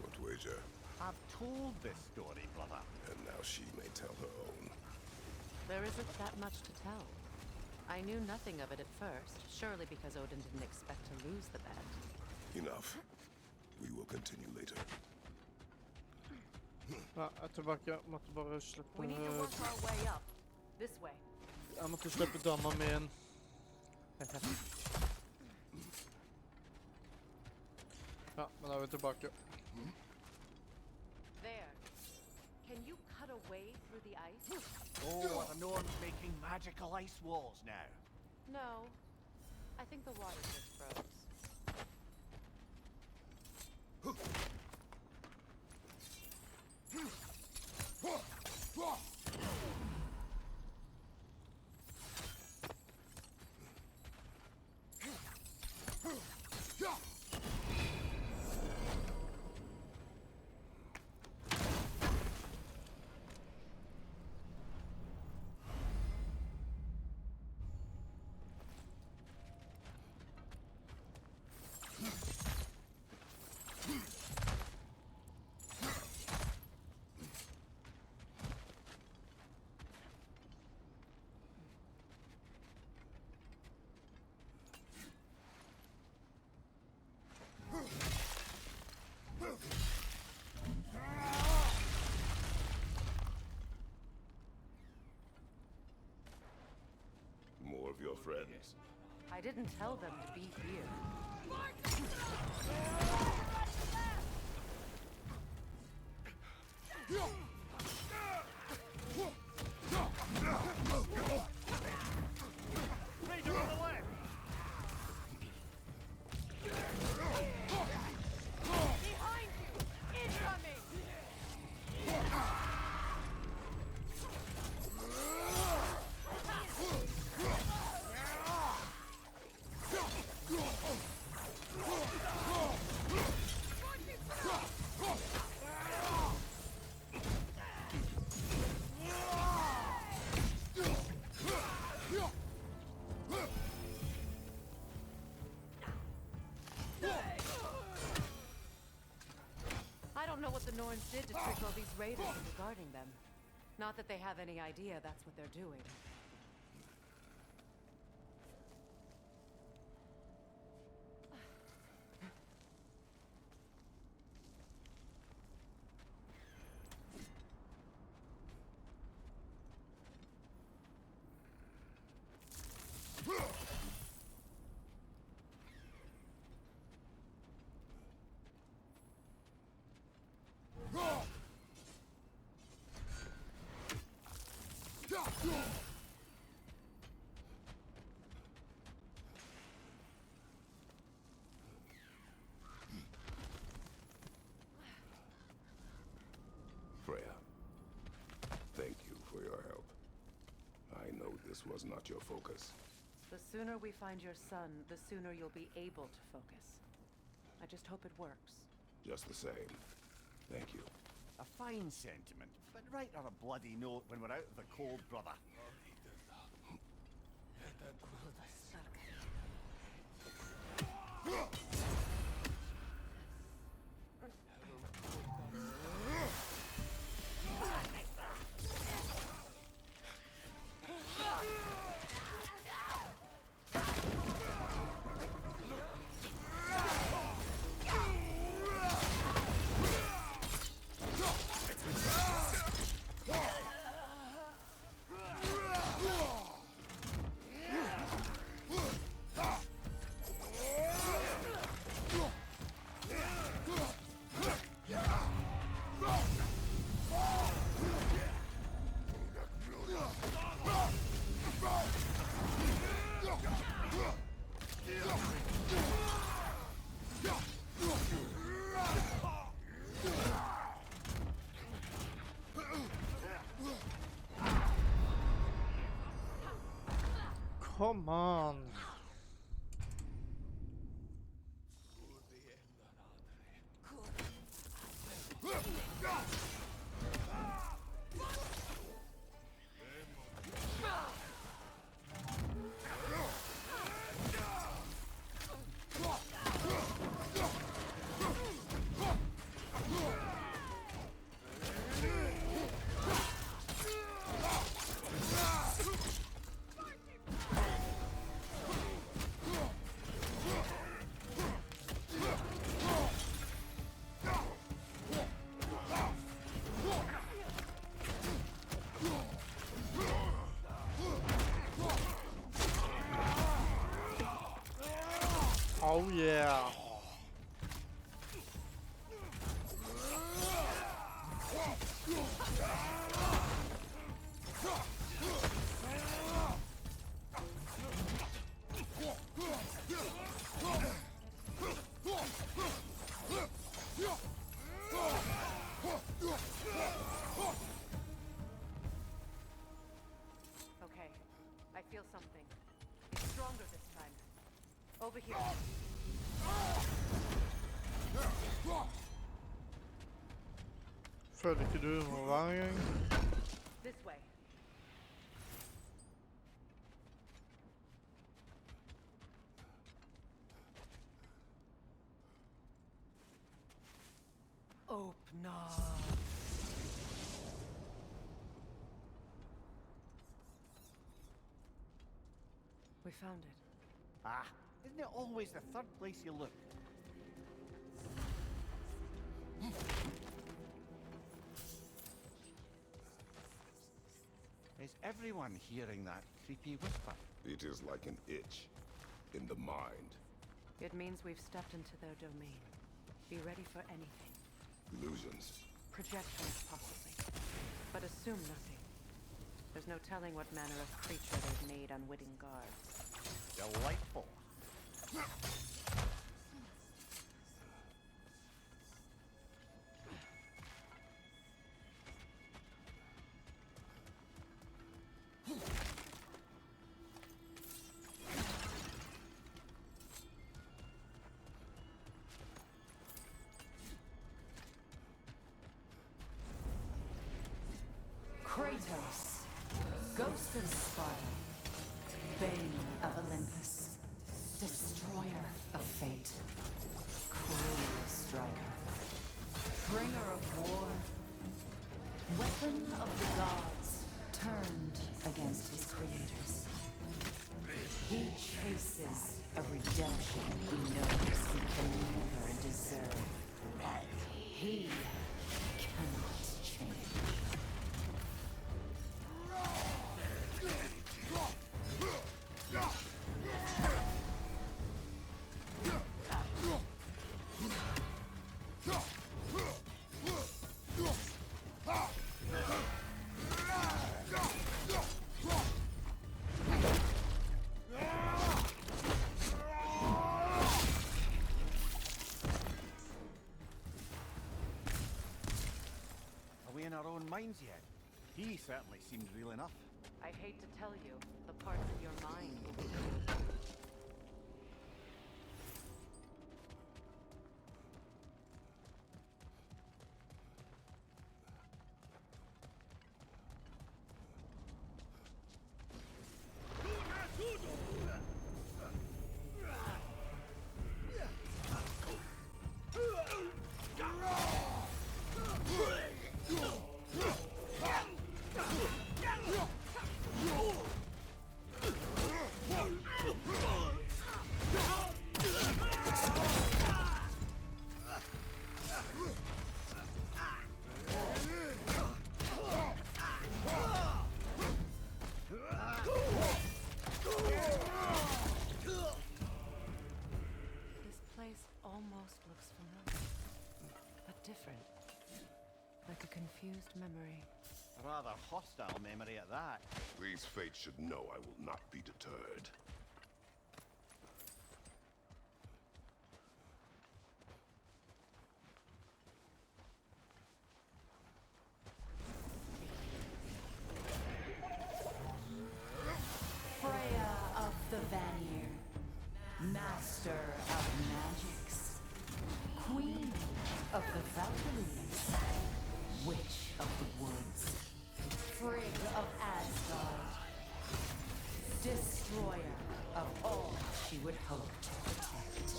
What wager? I've told this story, brother. And now she may tell her own. There isn't that much to tell. I knew nothing of it at first, surely because Odin didn't expect to lose the bet. Enough. We will continue later. Ja, jag är tillbaka. Måste bara släppa... We need to work our way up. This way. Jag måste släppa damma med en. Ja, men då är vi tillbaka. There. Can you cut a way through the ice? Oh, are the Norns making magical ice walls now? No. I think the water just froze. More of your friends. I didn't tell them to be here. Raider on the left! Behind you! Incoming! I don't know what the Norns did to trick all these raiders into guarding them. Not that they have any idea that's what they're doing. this was not your focus. The sooner we find your son, the sooner you'll be able to focus. I just hope it works. Just the same. Thank you. A fine sentiment, but write her a bloody note when we're out of the cold, brother. Come on. Oh yeah. Okay, I feel something. It's stronger this time. Over here. Føler ikke du må være engang? This way. Open up. We found it. Ah, isn't it always the third place you look? Is everyone hearing that creepy whisper? It is like an itch in the mind. It means we've stepped into their domain. Be ready for anything. Illusions. Projections, possibly. But assume nothing. There's no telling what manner of creature they've made unwitting guards. Delightful. Kratos, Ghost of Sparta, Bane of Olympus, Destroyer of Fate, Cruel Striker, Bringer of War, Weapon of the Gods, turned against his creators. He chases a redemption he knows he can never deserve. He cannot change. Are we in our own minds yet? He certainly seemed real enough. I hate to tell you, the parts of your mind will be removed. This place almost looks familiar, but different. Like a confused memory. A rather hostile memory at that. These fates should know I will not be deterred. Freya of the Vanir, Master of Magics, Queen of the Valkyries, Witch of the Woods, Frigg of Asgard, Destroyer of all she would hope to protect.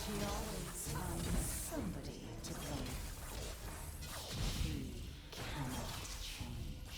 She always finds somebody to blame. She cannot change.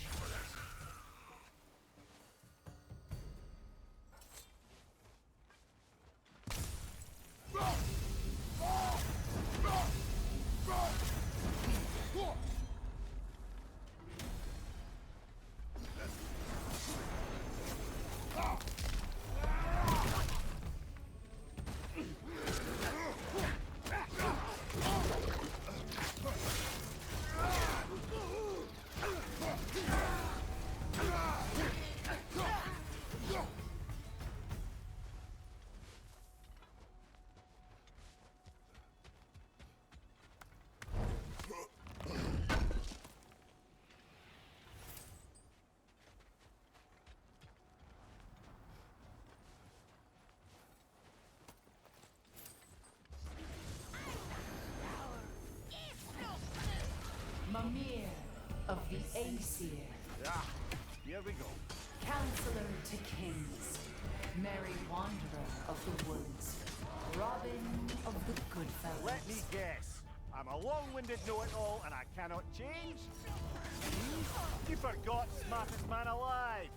Mimir of the Aesir. Yeah, here we go. Counselor to kings, Merry Wanderer of the woods, Robin of the Goodfellas. Let me guess. I'm a long-winded know-it-all and I cannot change? You forgot smartest man alive.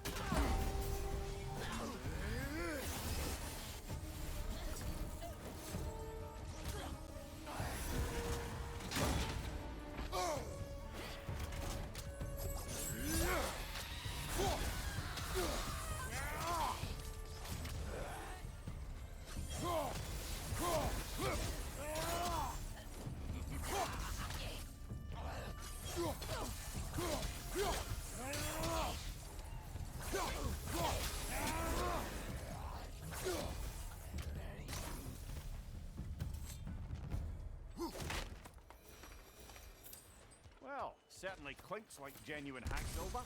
Well, certainly clinks like genuine hack silver.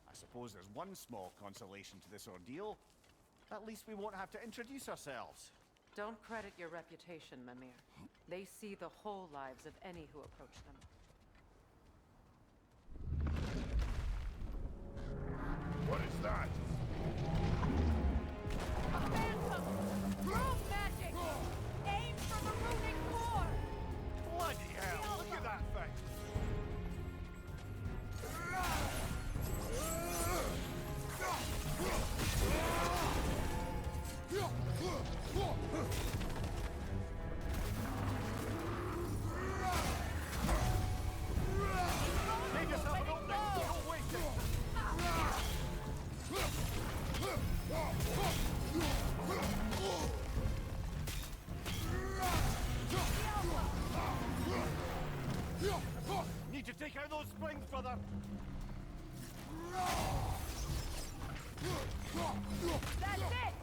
I suppose there's one small consolation to this ordeal. At least we won't have to introduce ourselves. Don't credit your reputation, Mimir. They see the whole lives of any who approach them. What is that? Room magic! Aim for the runic core! Bloody hell, look at that thing! Make yourself an opening! Don't waste it! Need to take out those springs, brother! That's it!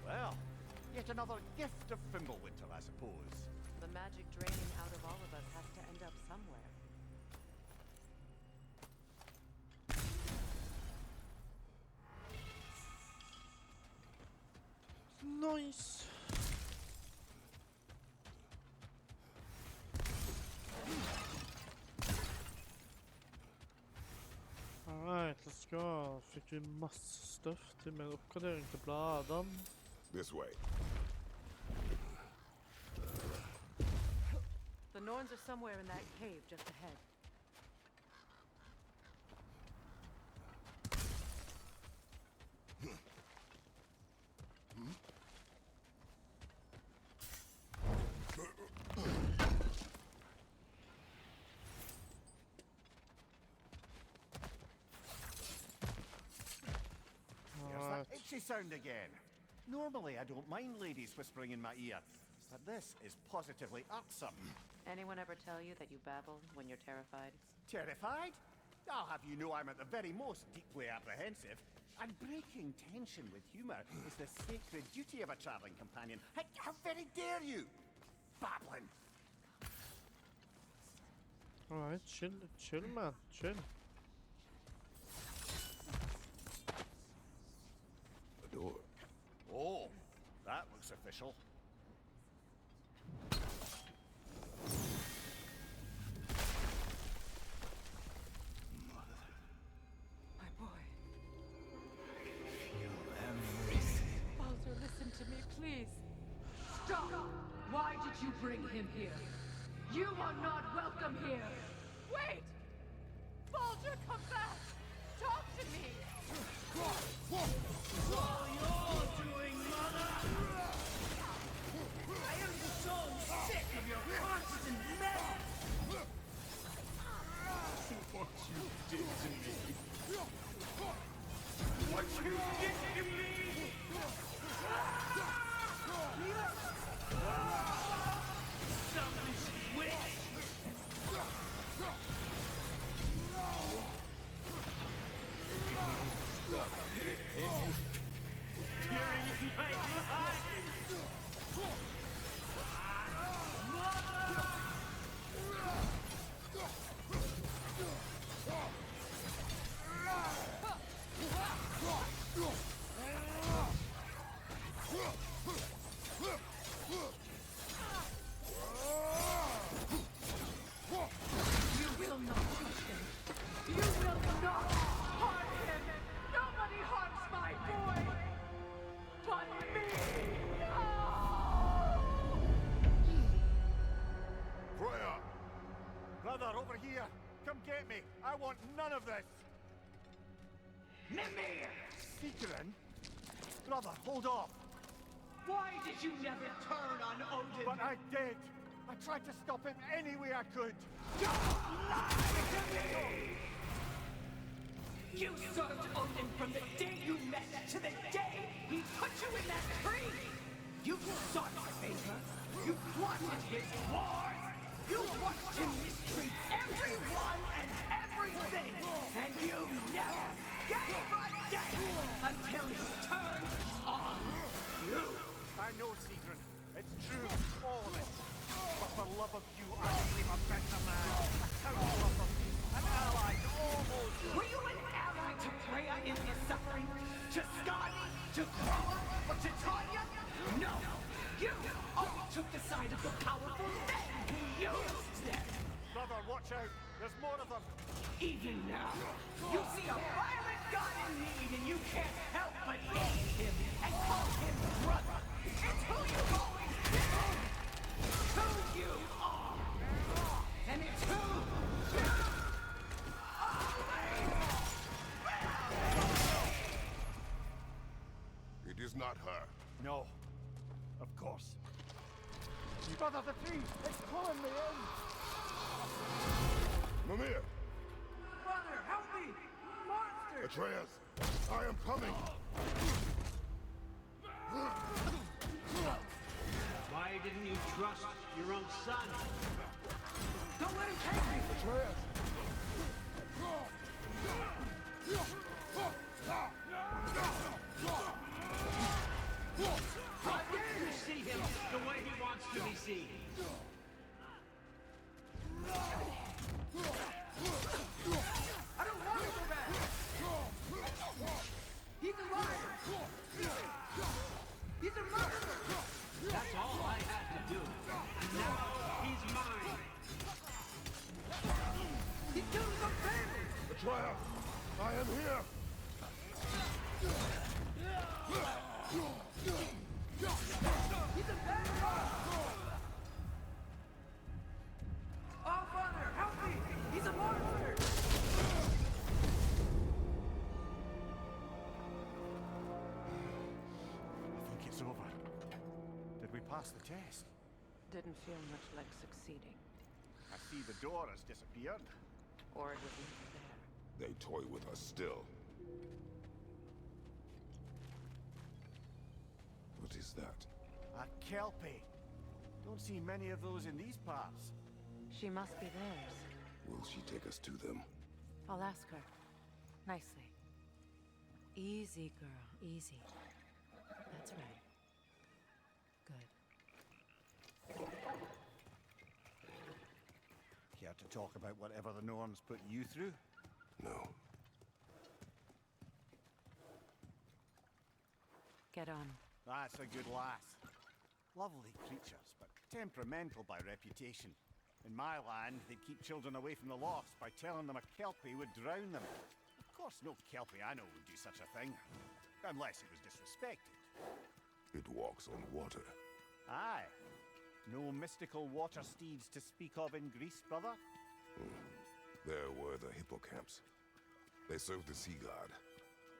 Well, yet another gift of Fimbulwinter, I suppose. The magic draining out of all of us has to end up somewhere. Nice. Alright, let's go. Fikk vi masse stuff til mer oppgradering til bladene. This way. The Norns are somewhere in that cave just ahead. Here's that itchy sound again. Normally I don't mind ladies whispering in my ear, but this is positively irksome. Anyone ever tell you that you babble when you're terrified? Terrified? I'll have you know I'm at the very most deeply apprehensive. And breaking tension with humour is the sacred duty of a travelling companion. How very dare you? Babbling! Alright, chill man, chill. A door. Oh, that looks official. My boy. Feel everything. Baldur, listen to me, please. Stop! Why did you bring him here? You are not welcome here! Wait! Baldur, come back! Talk to me! All you're doing, mother! I am so sick of your constant mess! What you did to me. What you did to me! Selfish witch! Tearing in my eyes! You will not touch him. You will not harm him. Nobody harms my boy. But me. Freya! Brother, over here! Come get me! I want none of this! Mimir! Seekerin? Brother, hold off! Why did you never turn on Odin? But I did! I tried to stop him any way I could! Don't lie to me! You served Odin from the day you met to the day he put you in that tree! You sought his favor. You plotted his wars. You watched him mistreat everyone and everything. And you never gave a damn until he turned on you. I know, Seekerin. It's true, all of it. But for love of you, I became a better man. A counselor, an ally to all those who... Were you an ally to Freya in his suffering? To Skadi? To Groa? Or to Tanya? No! You only took the side of the powerful men who used them. Brother, watch out. There's more of them. Even now, you see a violent god in need and you can't help but aid him and call him brother. It's who you've always been. Who you are. And it's who you It is not her. No. Of course. Brother, the tree! It's pulling me in! Mimir! Brother, help me! Monster! Atreus! I am coming! Why didn't you trust your own son? Don't let him take me! Atreus! How dare you see him the way he wants to be seen? I don't want to go back! He's a liar! He's a murderer! That's all I had to do. Now he's mine. He killed some family! Atreus! I am here! He's a bad guy! Oh, Father, help me! He's a monster! I think it's over. Did we pass the test? Didn't feel much like succeeding. I see the door has disappeared. Or it was never there. They toy with us still. What is that? A kelpie. Don't see many of those in these parts. She must be theirs. Will she take us to them? I'll ask her. Nicely. Easy, girl, easy. That's right. Good. Care to talk about whatever the Norns put you through? No. Get on. That's a good lass. Lovely creatures, but temperamental by reputation. In my land, they'd keep children away from the lost by telling them a kelpie would drown them. Of course, no kelpie I know would do such a thing. Unless it was disrespected. It walks on water. Aye. No mystical water steeds to speak of in Greece, brother? There were the hippocamps. They served the sea god.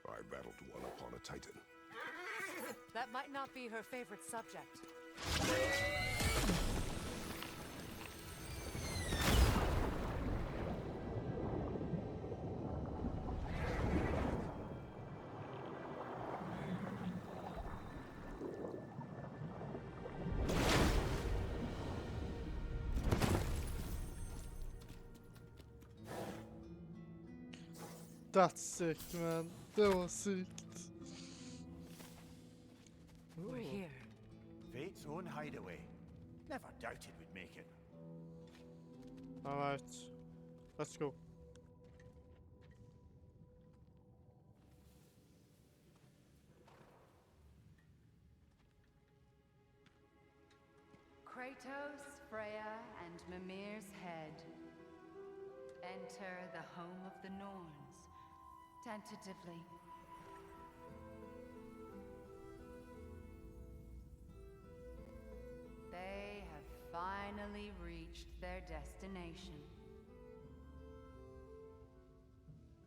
I battled one upon a titan. That might not be her favorite subject. That's sick, man. Det var sykt. We're here. Fate's own hideaway. Never doubted we'd make it. Alright. Let's go. Kratos, Freya, and Mimir's head. Enter the home of the Norns, tentatively. They have finally reached their destination.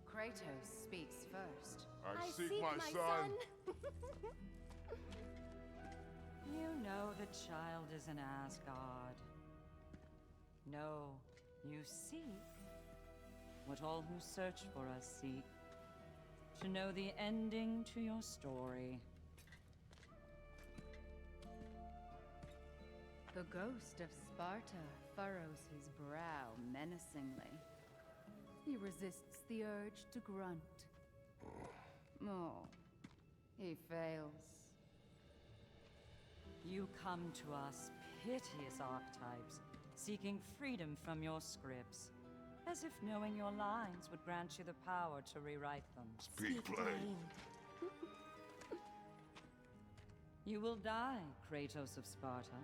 Kratos speaks first. I seek my son. You know the child is in Asgard. No, you seek what all who search for us seek. To know the ending to your story. The ghost of Sparta furrows his brow menacingly. He resists the urge to grunt. Oh, he fails. You come to us, piteous archetypes, seeking freedom from your scripts. As if knowing your lines would grant you the power to rewrite them. Speak plain. You will die, Kratos of Sparta.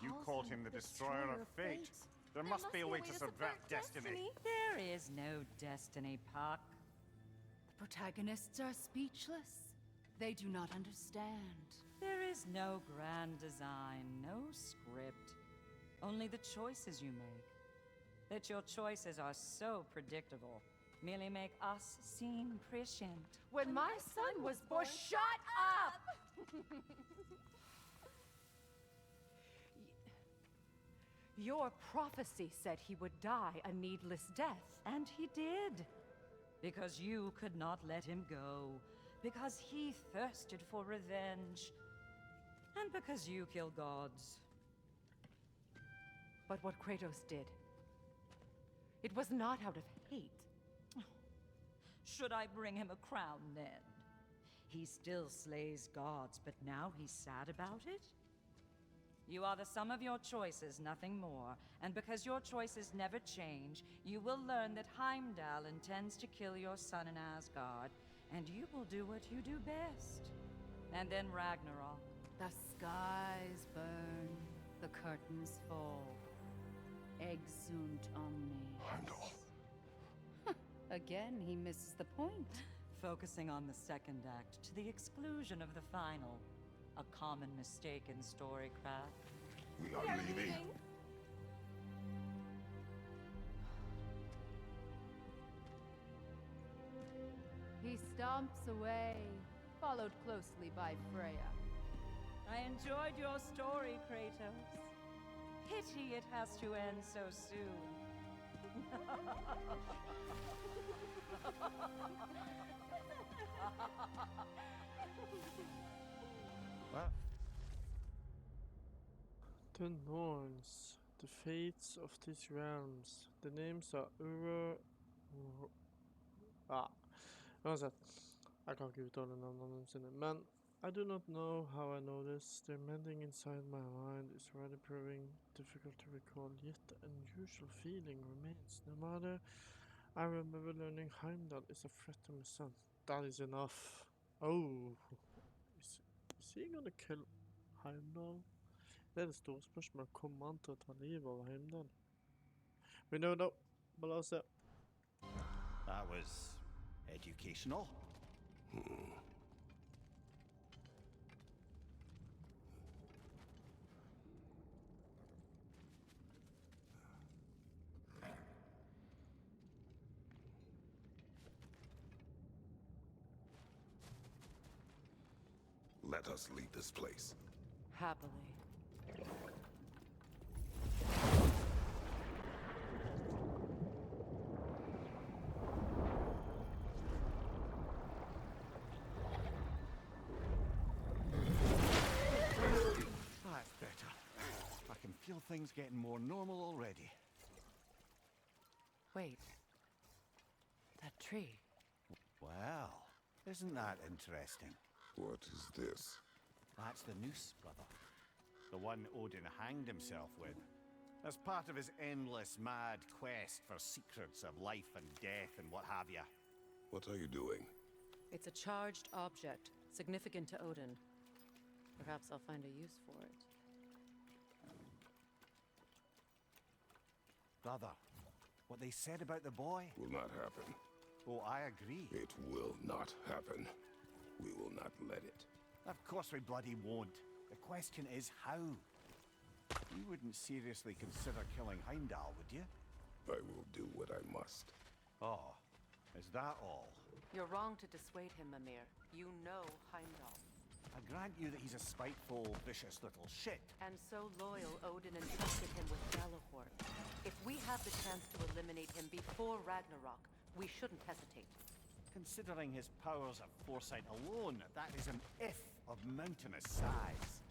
You called him the destroyer of fate. There must be a way to subvert destiny. There is no destiny, Puck. The protagonists are speechless. They do not understand. There is no grand design, no script. Only the choices you make. That your choices are so predictable merely make us seem prescient. When my son was born, shut up! Your prophecy said he would die a needless death. And he did. Because you could not let him go. Because he thirsted for revenge. And because you kill gods. But what Kratos did, it was not out of hate. Should I bring him a crown then? He still slays gods, but now he's sad about it? You are the sum of your choices, nothing more. And because your choices never change, you will learn that Heimdall intends to kill your son in Asgard, and you will do what you do best. And then Ragnarok. The skies burn, the curtains fall. Exunt omnes. Heimdall. Again, he misses the point. Focusing on the second act to the exclusion of the final. A common mistake in storycraft. We are leaving. He stomps away, followed closely by Freya. I enjoyed your story, Kratos. Pity it has to end so soon. What? The Norns, the fates of these realms. The names are uansett. Jeg kan ikke uttale navnene sine, men I do not know how I know this. The mending inside my mind is already proving difficult to recall, yet the unusual feeling remains. No matter, I remember learning Heimdall is a threat to my son. That is enough. Oh, is he gonna kill Heimdall? Det er det store spørsmålet. Kommer han til å ta livet av Heimdall? We don't know, but la oss se. That was educational. Let us leave this place. Happily. That's better. I can feel things getting more normal already. Wait. That tree. Well, isn't that interesting? What is this? That's the noose, brother. The one Odin hanged himself with. As part of his endless, mad quest for secrets of life and death and what have you. What are you doing? It's a charged object, significant to Odin. Perhaps I'll find a use for it. Brother, what they said about the boy? Will not happen. Oh, I agree. It will not happen. We will not let it. Of course we bloody won't. The question is how? You wouldn't seriously consider killing Heimdall, would you? I will do what I must. Oh, is that all? You're wrong to dissuade him, Mimir. You know Heimdall. I grant you that he's a spiteful, vicious little shit. And so loyal, Odin entrusted him with Galahorn. If we have the chance to eliminate him before Ragnarok, we shouldn't hesitate. Considering his powers of foresight alone, that is an if of mountainous size.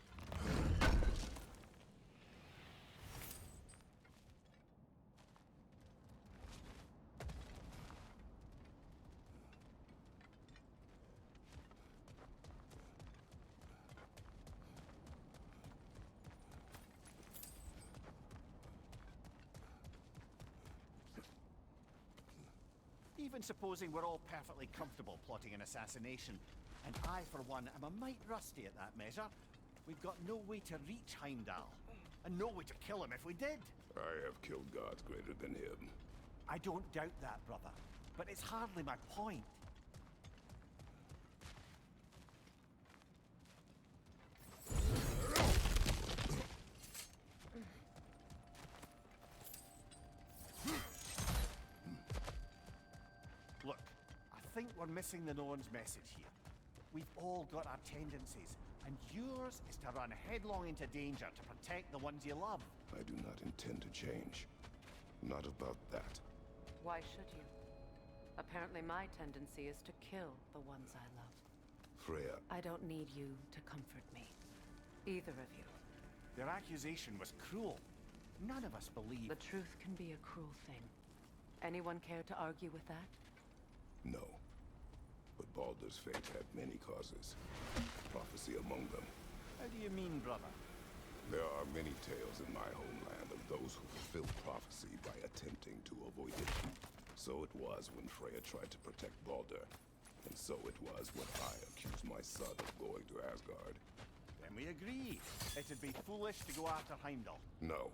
Even supposing we're all perfectly comfortable plotting an assassination, and I, for one, am a mite rusty at that measure, we've got no way to reach Heimdall. and know way to kill him if we did. I have killed gods greater than him. I don't doubt that, brother. But it's hardly my point. Look, I think we're missing the Norn's message here. We've all got our tendencies, and yours is to run headlong into danger to protect the ones you love. I do not intend to change. Not about that. Why should you? Apparently my tendency is to kill the ones I love. Freya. I don't need you to comfort me. Either of you. Their accusation was cruel. None of us believe. The truth can be a cruel thing. Anyone care to argue with that? No. But Baldur's fate had many causes. Prophecy among them. How do you mean, brother? There are many tales in my homeland of those who fulfilled prophecy by attempting to avoid it. So it was when Freya tried to protect Baldur. And so it was when I accused my son of going to Asgard. Then we agree. It'd be foolish to go after Heimdall. No.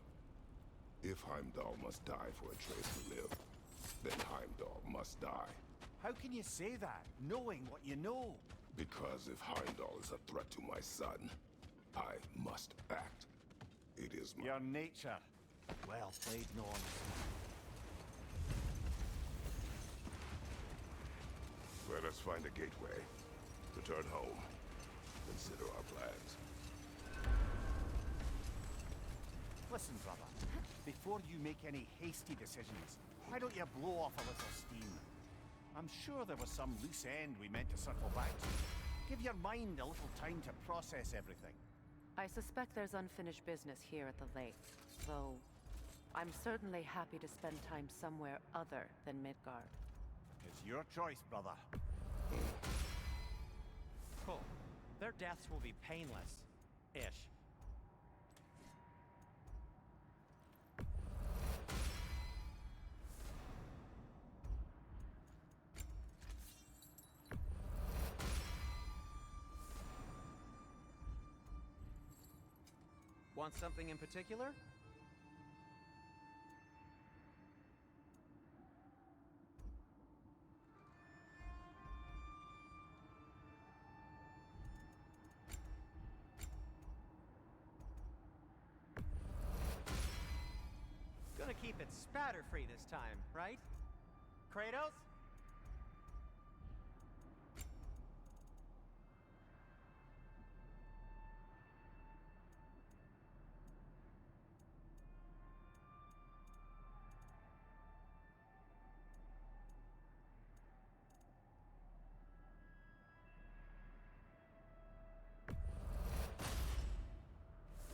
If Heimdall must die for Atreus to live, then Heimdall must die. How can you say that, knowing what you know? Because if Heimdall is a threat to my son, I must act. It is my... Your nature. Well played, Norn. Let us find a gateway. Return home. Consider our plans. Listen, brother. Before you make any hasty decisions, why don't you blow off a little steam? I'm sure there was some loose end we meant to circle back to. Give your mind a little time to process everything. I suspect there's unfinished business here at the lake, though I'm certainly happy to spend time somewhere other than Midgard. It's your choice, brother. Cool. Their deaths will be painless. Ish. Want something in particular? Gonna keep it spatter-free this time, right? Kratos?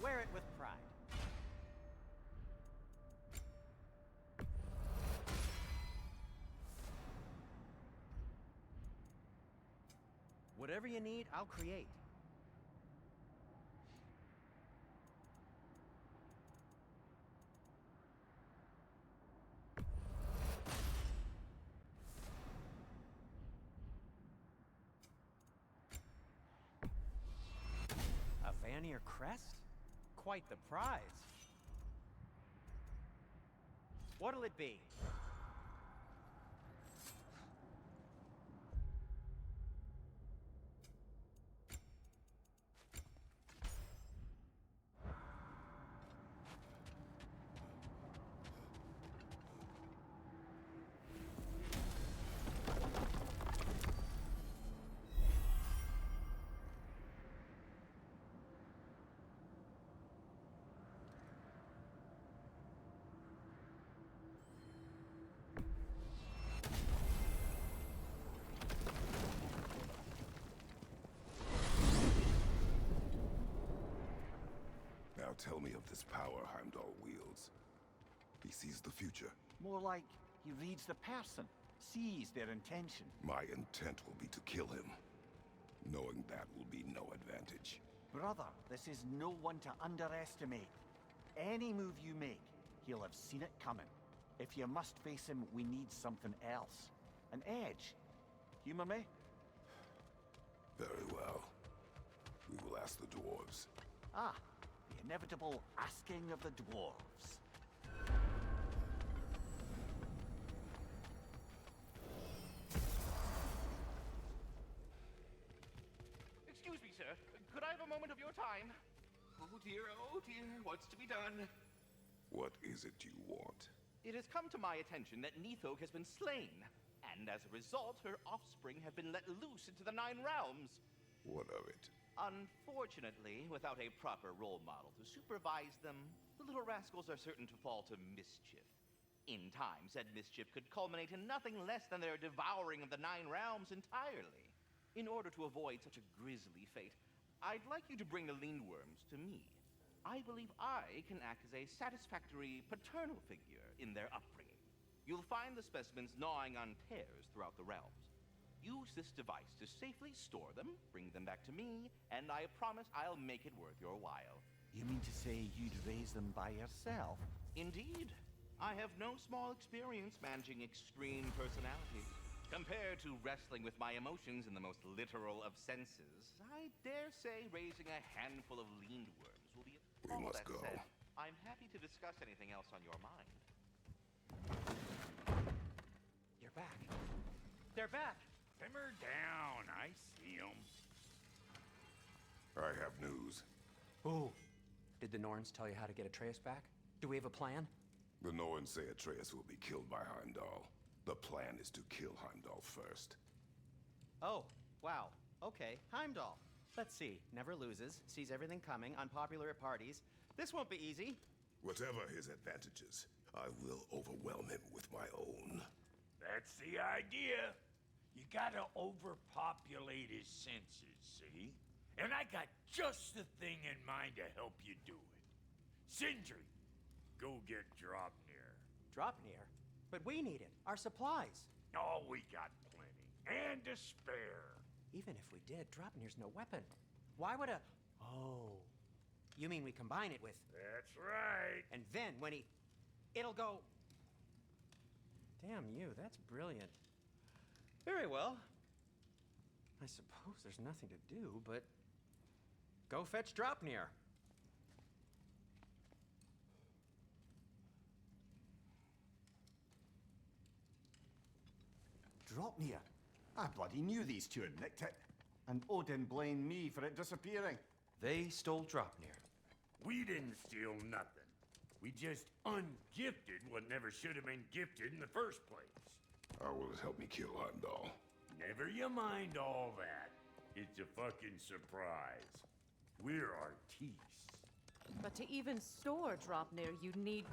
Wear it with pride. Whatever you need, I'll create. A Vanir crest? Quite the prize. What'll it be? Now tell me of this power Heimdall wields. He sees the future. More like he reads the person, sees their intention. My intent will be to kill him. Knowing that will be no advantage. Brother, this is no one to underestimate. Any move you make, he'll have seen it coming. If you must face him, we need something else. An edge. Humor me? Very well. We will ask the dwarves. Ah, you inevitable asking of the dwarves. Excuse me, sir. Could I have a moment of your time? Oh dear, what's to be done? What is it you want? It has come to my attention that Nithog has been slain, and as a result, her offspring have been let loose into the Nine Realms. What of it? Unfortunately, without a proper role model to supervise them, the little rascals are certain to fall to mischief. In time, said mischief could culminate in nothing less than their devouring of the Nine Realms entirely. In order to avoid such a grisly fate, I'd like you to bring the Lindworms to me. I believe I can act as a satisfactory paternal figure in their upbringing. You'll find the specimens gnawing on tears throughout the realms. Use this device to safely store them, bring them back to me, and I promise I'll make it worth your while. You mean to say you'd raise them by yourself? Indeed. I have no small experience managing extreme personalities. Compared to wrestling with my emotions in the most literal of senses, I dare say raising a handful of Lindworms will be... We All must that go. said, I'm happy to discuss anything else on your mind. You're back. They're back. Simmer down. I see 'em. I have news. Ooh. Did the Norns tell you how to get Atreus back? Do we have a plan? The Norns say Atreus will be killed by Heimdall. The plan is to kill Heimdall first. Oh, wow. Okay, Heimdall. Let's see. Never loses, sees everything coming, unpopular at parties. This won't be easy. Whatever his advantages, I will overwhelm him with my own. That's the idea. You gotta overpopulate his senses, see? And I got just the thing in mind to help you do it. Sindri, go get Dropnir. Dropnir? But we need it. Our supplies. Oh, we got plenty. And to spare. Even if we did, Dropnir's no weapon. Why would a... Oh. You mean we combine it with... That's right. And then when he... It'll go... Damn you, that's brilliant. Very well. I suppose there's nothing to do, but... Go fetch Dropnir. Dropnir? I bloody knew these two had nicked it. And Odin blamed me for it disappearing. They stole Dropnir. We didn't steal nothing. We just ungifted what never should have been gifted in the first place. How will it help me kill Heimdall? Never you mind all that. It's a fucking surprise. We're artistes. But to even store Dropnir, you'd need...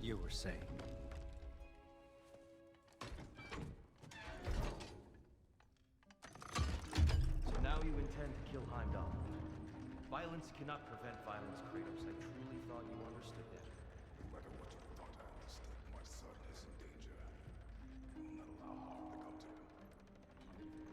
You were saying... So now you intend to kill Heimdall. Violence cannot prevent violence, Kratos. I truly thought you understood that. No matter what you thought I understood, my son is in danger. We will not allow harm to come to him.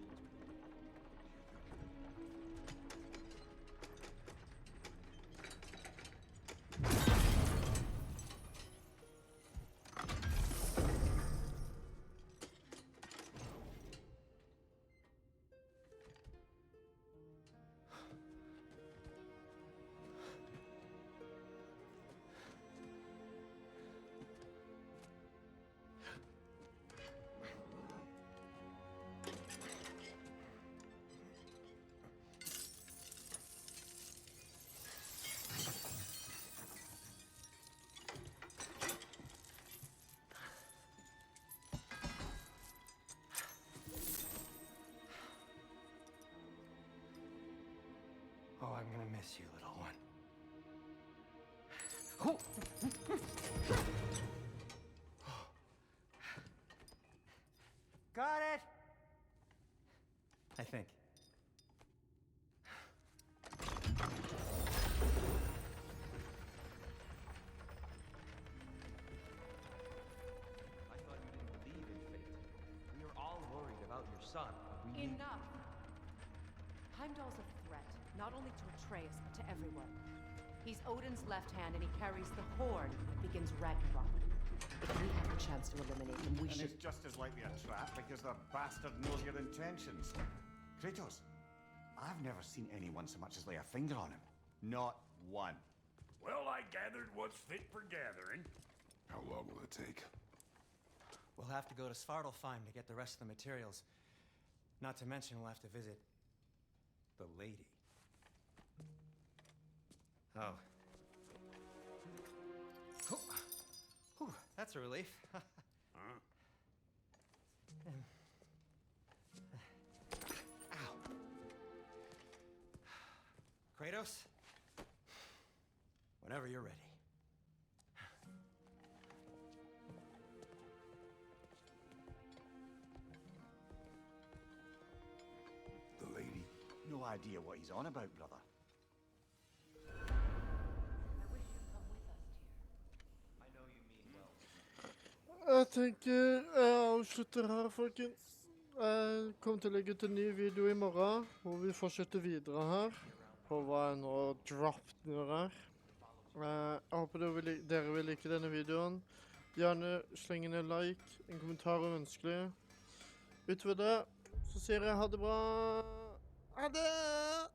Oh, I'm gonna miss you, little one. Got it! I think. I thought you didn't believe in fate. We are all worried about your son. We need... Enough! Heimdall's a threat, not only to Atreus, but to everyone. He's Odin's left hand, and he carries the horn that begins Ragnarok. If we have a chance to eliminate him, we And should... it's just as likely a trap because the bastard knows your intentions. Kratos, I've never seen anyone so much as lay a finger on him. Not one. Well, I gathered what's fit for gathering. How long will it take? We'll have to go to Svartalfheim to get the rest of the materials. Not to mention we'll have to visit the lady. Oh. Whew, that's a relief. Ow. Kratos? Whenever you're ready. The lady? No idea what he's on about, brother. Jeg tenker jeg avslutter her, folkens. Jeg kommer til å legge ut en ny video i morgen, hvor vi fortsetter videre her, på hva jeg nå droppet nå her. Jeg håper dere vil like denne videoen. Gjerne sleng inn en like, en kommentar om ønskelig. Utover det, så sier jeg ha det bra. Ha det!